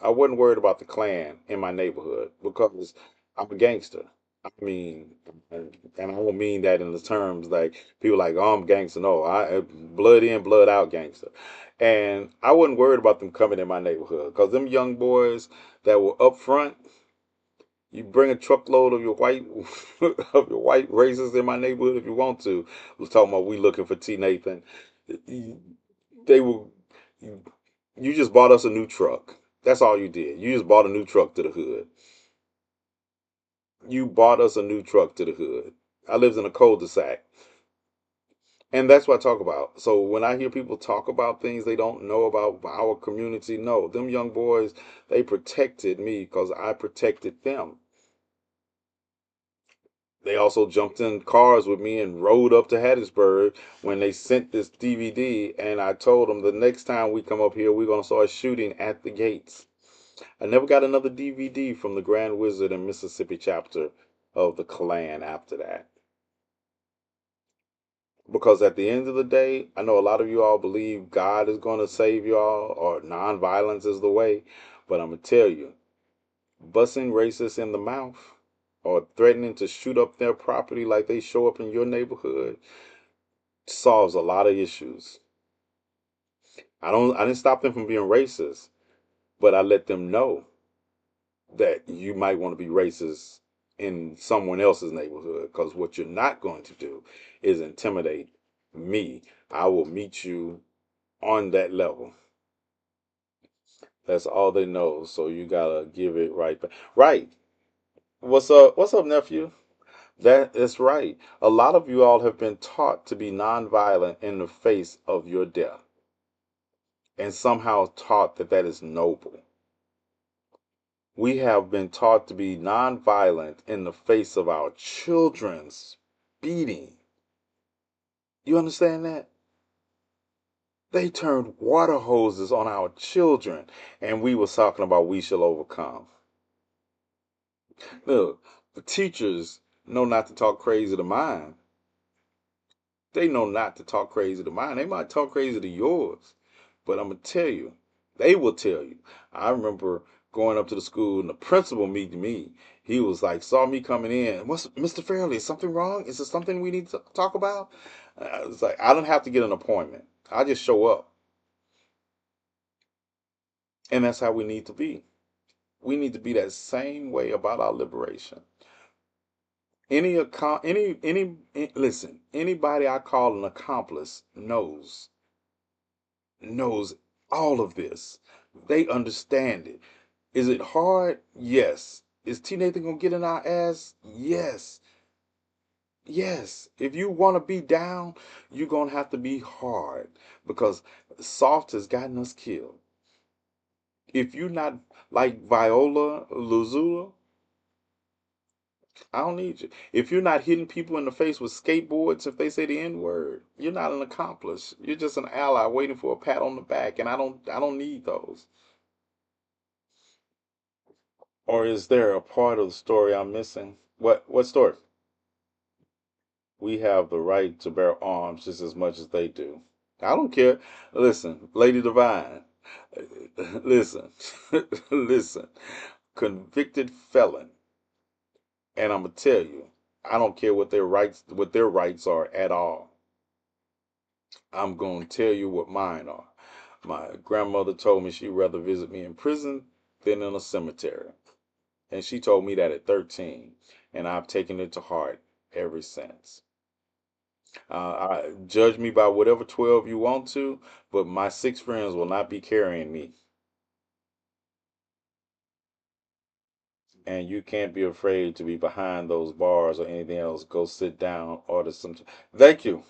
I wasn't worried about the Klan in my neighborhood because I'm a gangster. I mean, and I don't mean that in the terms like people like, oh, I'm gangster. No, I blood in, blood out gangster. And I wasn't worried about them coming in my neighborhood because them young boys that were up front, you bring a truckload of your white of your white racists in my neighborhood if you want to. We're talking about we looking for TNathan. They will. You just bought us a new truck. That's all you did. You just bought a new truck to the hood. You bought us a new truck to the hood. I lived in a cul-de-sac. And that's what I talk about. So when I hear people talk about things they don't know about our community, no, them young boys, they protected me because I protected them. They also jumped in cars with me and rode up to Hattiesburg when they sent this DVD. And I told them the next time we come up here, we're going to start shooting at the gates. I never got another DVD from the Grand Wizard and Mississippi chapter of the Klan after that. Because at the end of the day, I know a lot of you all believe God is going to save you all or nonviolence is the way. But I'm going to tell you, busting racists in the mouth or threatening to shoot up their property like they show up in your neighborhood solves a lot of issues. I didn't stop them from being racist, but I let them know that you might want to be racist in someone else's neighborhood because what you're not going to do is intimidate me. I will meet you on that level. That's all they know. So you gotta give it right back. Right. What's up? What's up, nephew? That is right. A lot of you all have been taught to be nonviolent in the face of your death, and somehow taught that that is noble. We have been taught to be nonviolent in the face of our children's beating. You understand that? They turned water hoses on our children, and we was talking about we shall overcome. Look, the teachers know not to talk crazy to mine. They know not to talk crazy to mine. They might talk crazy to yours, but I'm gonna tell you, they will tell you. I remember going up to the school and the principal meeting me. He was like, saw me coming in. What's Mr. Fairley? Is something wrong? Is there something we need to talk about? I was like, I don't have to get an appointment. I just show up, and that's how we need to be. We need to be that same way about our liberation. Listen, anybody I call an accomplice knows all of this. They understand it. Is it hard? Yes. Is TNathan gonna get in our ass? Yes. Yes. If you want to be down, you're gonna have to be hard because soft has gotten us killed. If you're not like Viola Luzula, I don't need you. If you're not hitting people in the face with skateboards if they say the N word, you're not an accomplice. You're just an ally waiting for a pat on the back, and I don't need those. Or is there a part of the story I'm missing? What story? We have the right to bear arms just as much as they do. I don't care. Listen, Lady Divine. Listen. Listen. Convicted felon. And I'm gonna tell you, I don't care what their rights are at all. I'm gonna tell you what mine are. My grandmother told me she'd rather visit me in prison than in a cemetery. And she told me that at 13. And I've taken it to heart ever since. Judge me by whatever 12 you want to, but my six friends will not be carrying me. And you can't be afraid to be behind those bars or anything else. Go sit down, order some. Thank you.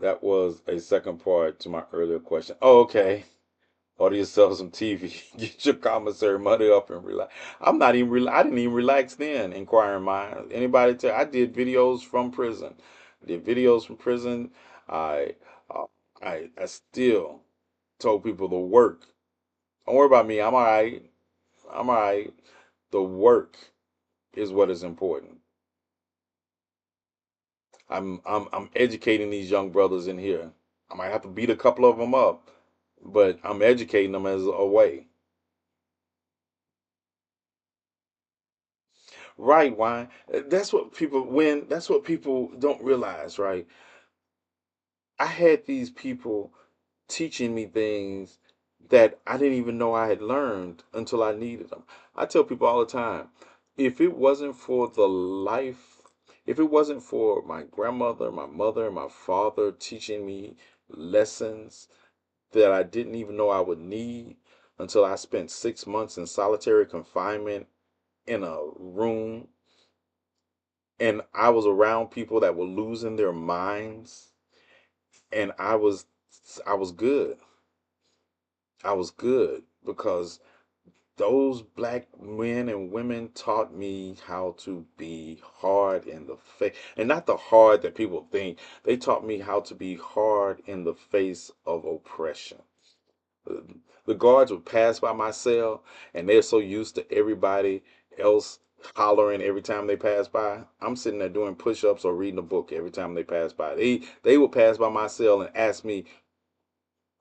That was a second part to my earlier question. Oh, okay. Order yourself some TV. Get your commissary money up and relax. I'm not even. I didn't even relax then. Inquiring minds. Anybody tell? I did videos from prison. I did videos from prison. I, uh, I still told people the work. Don't worry about me. I'm all right. I'm all right. The work is what is important. I'm educating these young brothers in here. I might have to beat a couple of them up, but I'm educating them as a way. Right, why? That's what people don't realize, right? I had these people teaching me things that I didn't even know I had learned until I needed them. I tell people all the time, if it wasn't for the life, if it wasn't for my grandmother, my mother, and my father teaching me lessons that I didn't even know I would need until I spent 6 months in solitary confinement in a room and I was around people that were losing their minds and I was good. I was good because those black men and women taught me how to be hard in the face and not the hard that people think. They taught me how to be hard in the face of oppression. The guards would pass by my cell and they're so used to everybody else hollering every time they pass by. I'm sitting there doing push-ups or reading a book every time they pass by. They would pass by my cell and ask me,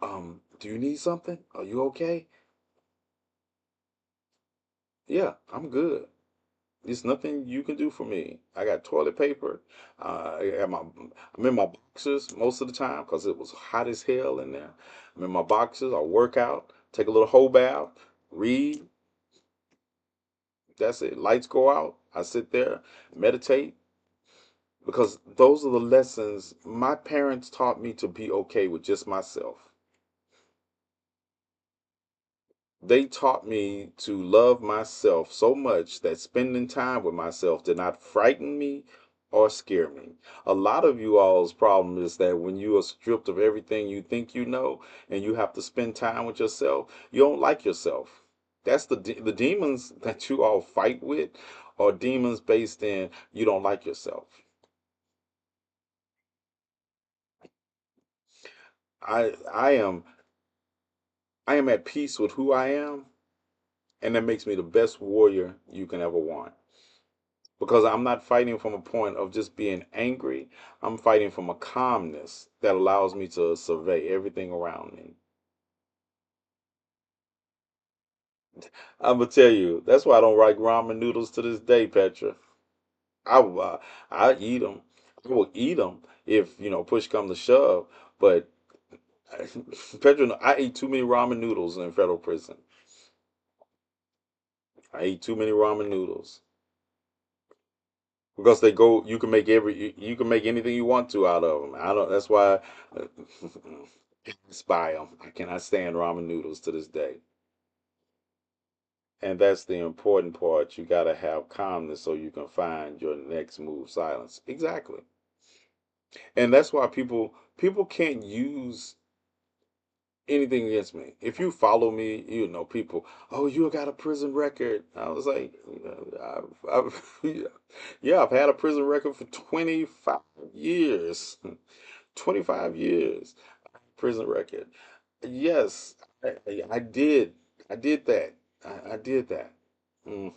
do you need something? Are you okay? Yeah, I'm good. There's nothing you can do for me. I got toilet paper. I'm in my boxers most of the time because it was hot as hell in there. I'm in my boxers. I work out, take a little whole bath, read. That's it. Lights go out. I sit there, meditate, because those are the lessons my parents taught me to be okay with just myself. They taught me to love myself so much that spending time with myself did not frighten me or scare me. A lot of you all's problem is that when you are stripped of everything you think you know and you have to spend time with yourself, you don't like yourself. That's the demons that you all fight with are demons based in you don't like yourself. I I am at peace with who I am, and that makes me the best warrior you can ever want. Because I'm not fighting from a point of just being angry. I'm fighting from a calmness that allows me to survey everything around me. I'm gonna tell you, that's why I don't like ramen noodles to this day, Petra. I eat them. I will eat them if push come to shove. But Petra, I ate too many ramen noodles in federal prison. I ate too many ramen noodles because they go. You can make you can make anything you want to out of them. I don't. That's why. Uh, Spy them. I cannot stand ramen noodles to this day. And that's the important part. You got to have calmness so you can find your next move silence. Exactly. And that's why people can't use anything against me. If you follow me, you know people, oh, you got a prison record. I was like, yeah, I've had a prison record for 25 years. 25 years prison record. Yes, I did. I did that. I did that. hmm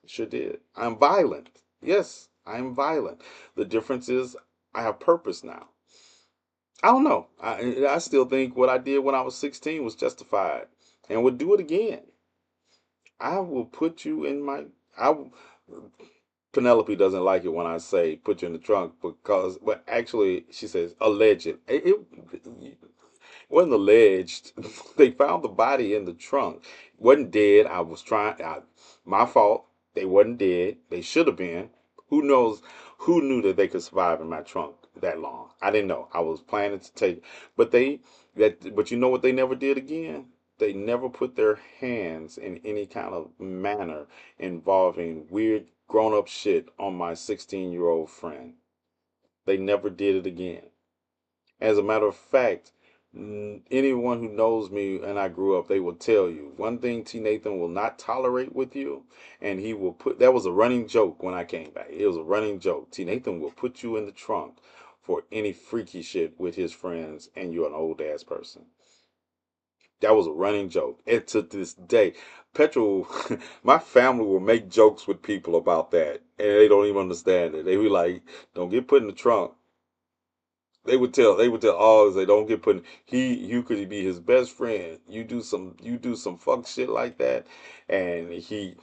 Sure did. I'm violent. Yes, I'm violent. The difference is I have purpose now. I don't know. I still think what I did when I was 16 was justified and would do it again. I will put you in my. I Penelope doesn't like it when I say put you in the trunk because, but actually she says alleged. It wasn't alleged. They found the body in the trunk. Wasn't dead. I was trying. My fault. They wasn't dead. They should have been. Who knows? Who knew that they could survive in my trunk that long? I didn't know. I was planning to take, but they that. But you know what they never did again? They never put their hands in any kind of manner involving weird grown up shit on my 16-year-old friend. They never did it again. As a matter of fact, anyone who knows me and I grew up, they will tell you one thing TNathan will not tolerate with you, and he will put that was a running joke when I came back. It was a running joke. TNathan will put you in the trunk for any freaky shit with his friends, and you're an old ass person. That was a running joke. And to this day, Petrol, my family will make jokes with people about that, and they don't even understand it. They be like, "Don't get put in the trunk." They would tell all they don't get put in, you could be his best friend. You do some fuck shit like that and he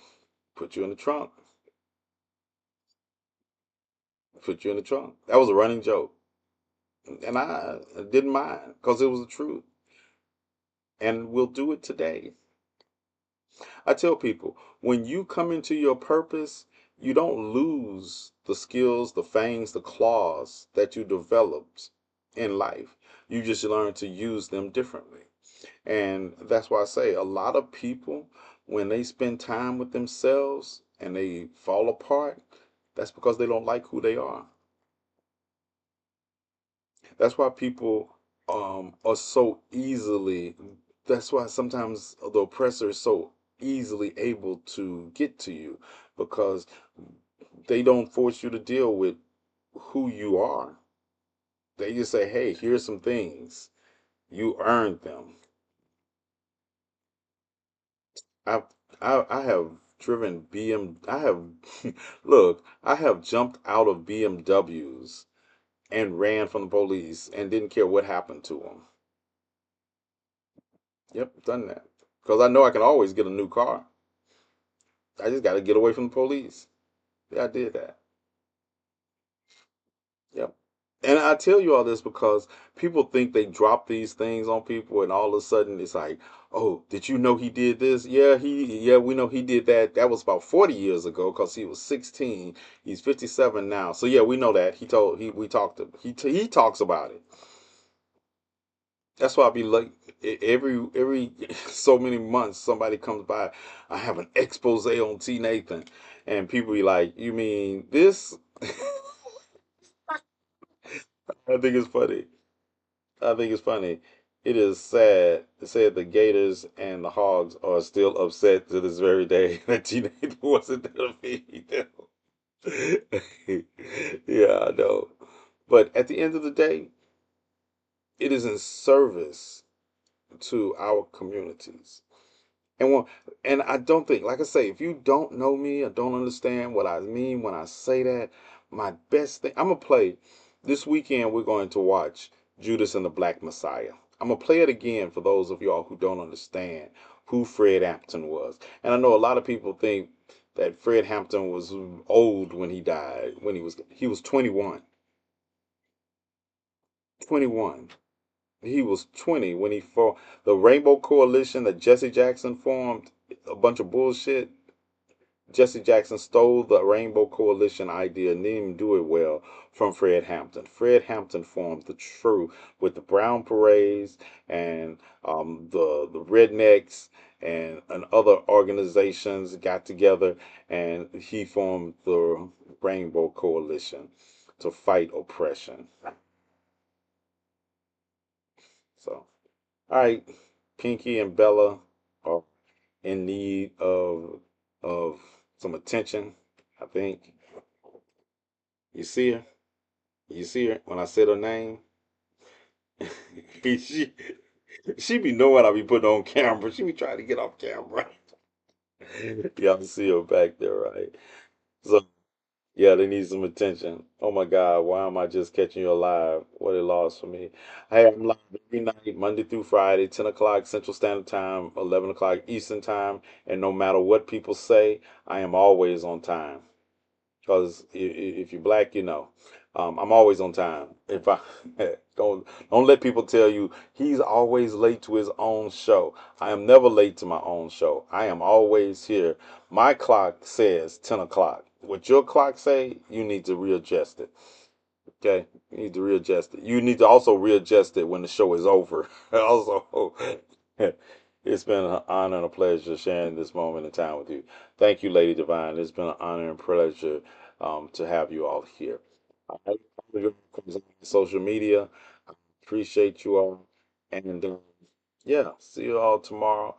put you in the trunk. Put you in the trunk. That was a running joke. And I didn't mind because it was the truth. And we'll do it today. I tell people, when you come into your purpose, you don't lose the skills, the fangs, the claws that you developed in life. You just learn to use them differently. And that's why I say a lot of people, when they spend time with themselves and they fall apart, that's because they don't like who they are. That's why people are so easily, that's why sometimes the oppressor is so easily able to get to you because they don't force you to deal with who you are. They just say, hey, here's some things. You earned them. I've I have driven BM. I have look. I have jumped out of BMWs and ran from the police and didn't care what happened to them. Yep, done that because I know I can always get a new car. I just got to get away from the police. Yeah, I did that. Yep. And I tell you all this because people think they drop these things on people, and all of a sudden it's like, "Oh, did you know he did this? Yeah, we know he did that. That was about 40 years ago because he was 16. He's 57 now. So yeah, we know that. We talked to he talks about it. That's why I be like, every so many months somebody comes by. I have an expose on T Nathan, and people be like, "You mean this?" I think it's funny. I think it's funny. It is sad to say the Gators and the Hogs are still upset to this very day that T Nathan wasn't there to feed them. Yeah, I know. But at the end of the day, it is in service to our communities. And one, and I don't think, like I say, if you don't know me or don't understand what I mean when I say that, my best thing, I'm gonna play this weekend. We're going to watch Judas and the Black Messiah. I'm gonna play it again for those of y'all who don't understand who Fred Hampton was. And I know a lot of people think that Fred Hampton was old when he died. When he was 21. 21. He was 20 when he formed the Rainbow Coalition that Jesse Jackson formed. A bunch of bullshit. Jesse Jackson stole the Rainbow Coalition idea and didn't even do it well from Fred Hampton. Fred Hampton formed the True with the Brown Berets and the Rednecks and other organizations got together and he formed the Rainbow Coalition to fight oppression. So, all right, Pinky and Bella are in need of some attention. I think you see her. You see her when I said her name. she she be knowing I be putting on camera. She be trying to get off camera. Y'all see her back there, right? So yeah, they need some attention. Oh my God, why am I just catching you alive? What a loss for me. Hey, I'm live every night, Monday through Friday, 10 o'clock Central Standard Time, 11 o'clock Eastern Time. And no matter what people say, I am always on time. Because if you're black, you know, I'm always on time. If I don't let people tell you he's always late to his own show. I am never late to my own show. I am always here. My clock says 10 o'clock. What your clock say, you need to readjust it. Okay, you need to readjust it. You need to also readjust it when the show is over. Also, it's been an honor and a pleasure sharing this moment in time with you. Thank you, Lady Divine. It's been an honor and pleasure to have you all here. I follow your social media. I appreciate you all, and yeah, see you all tomorrow.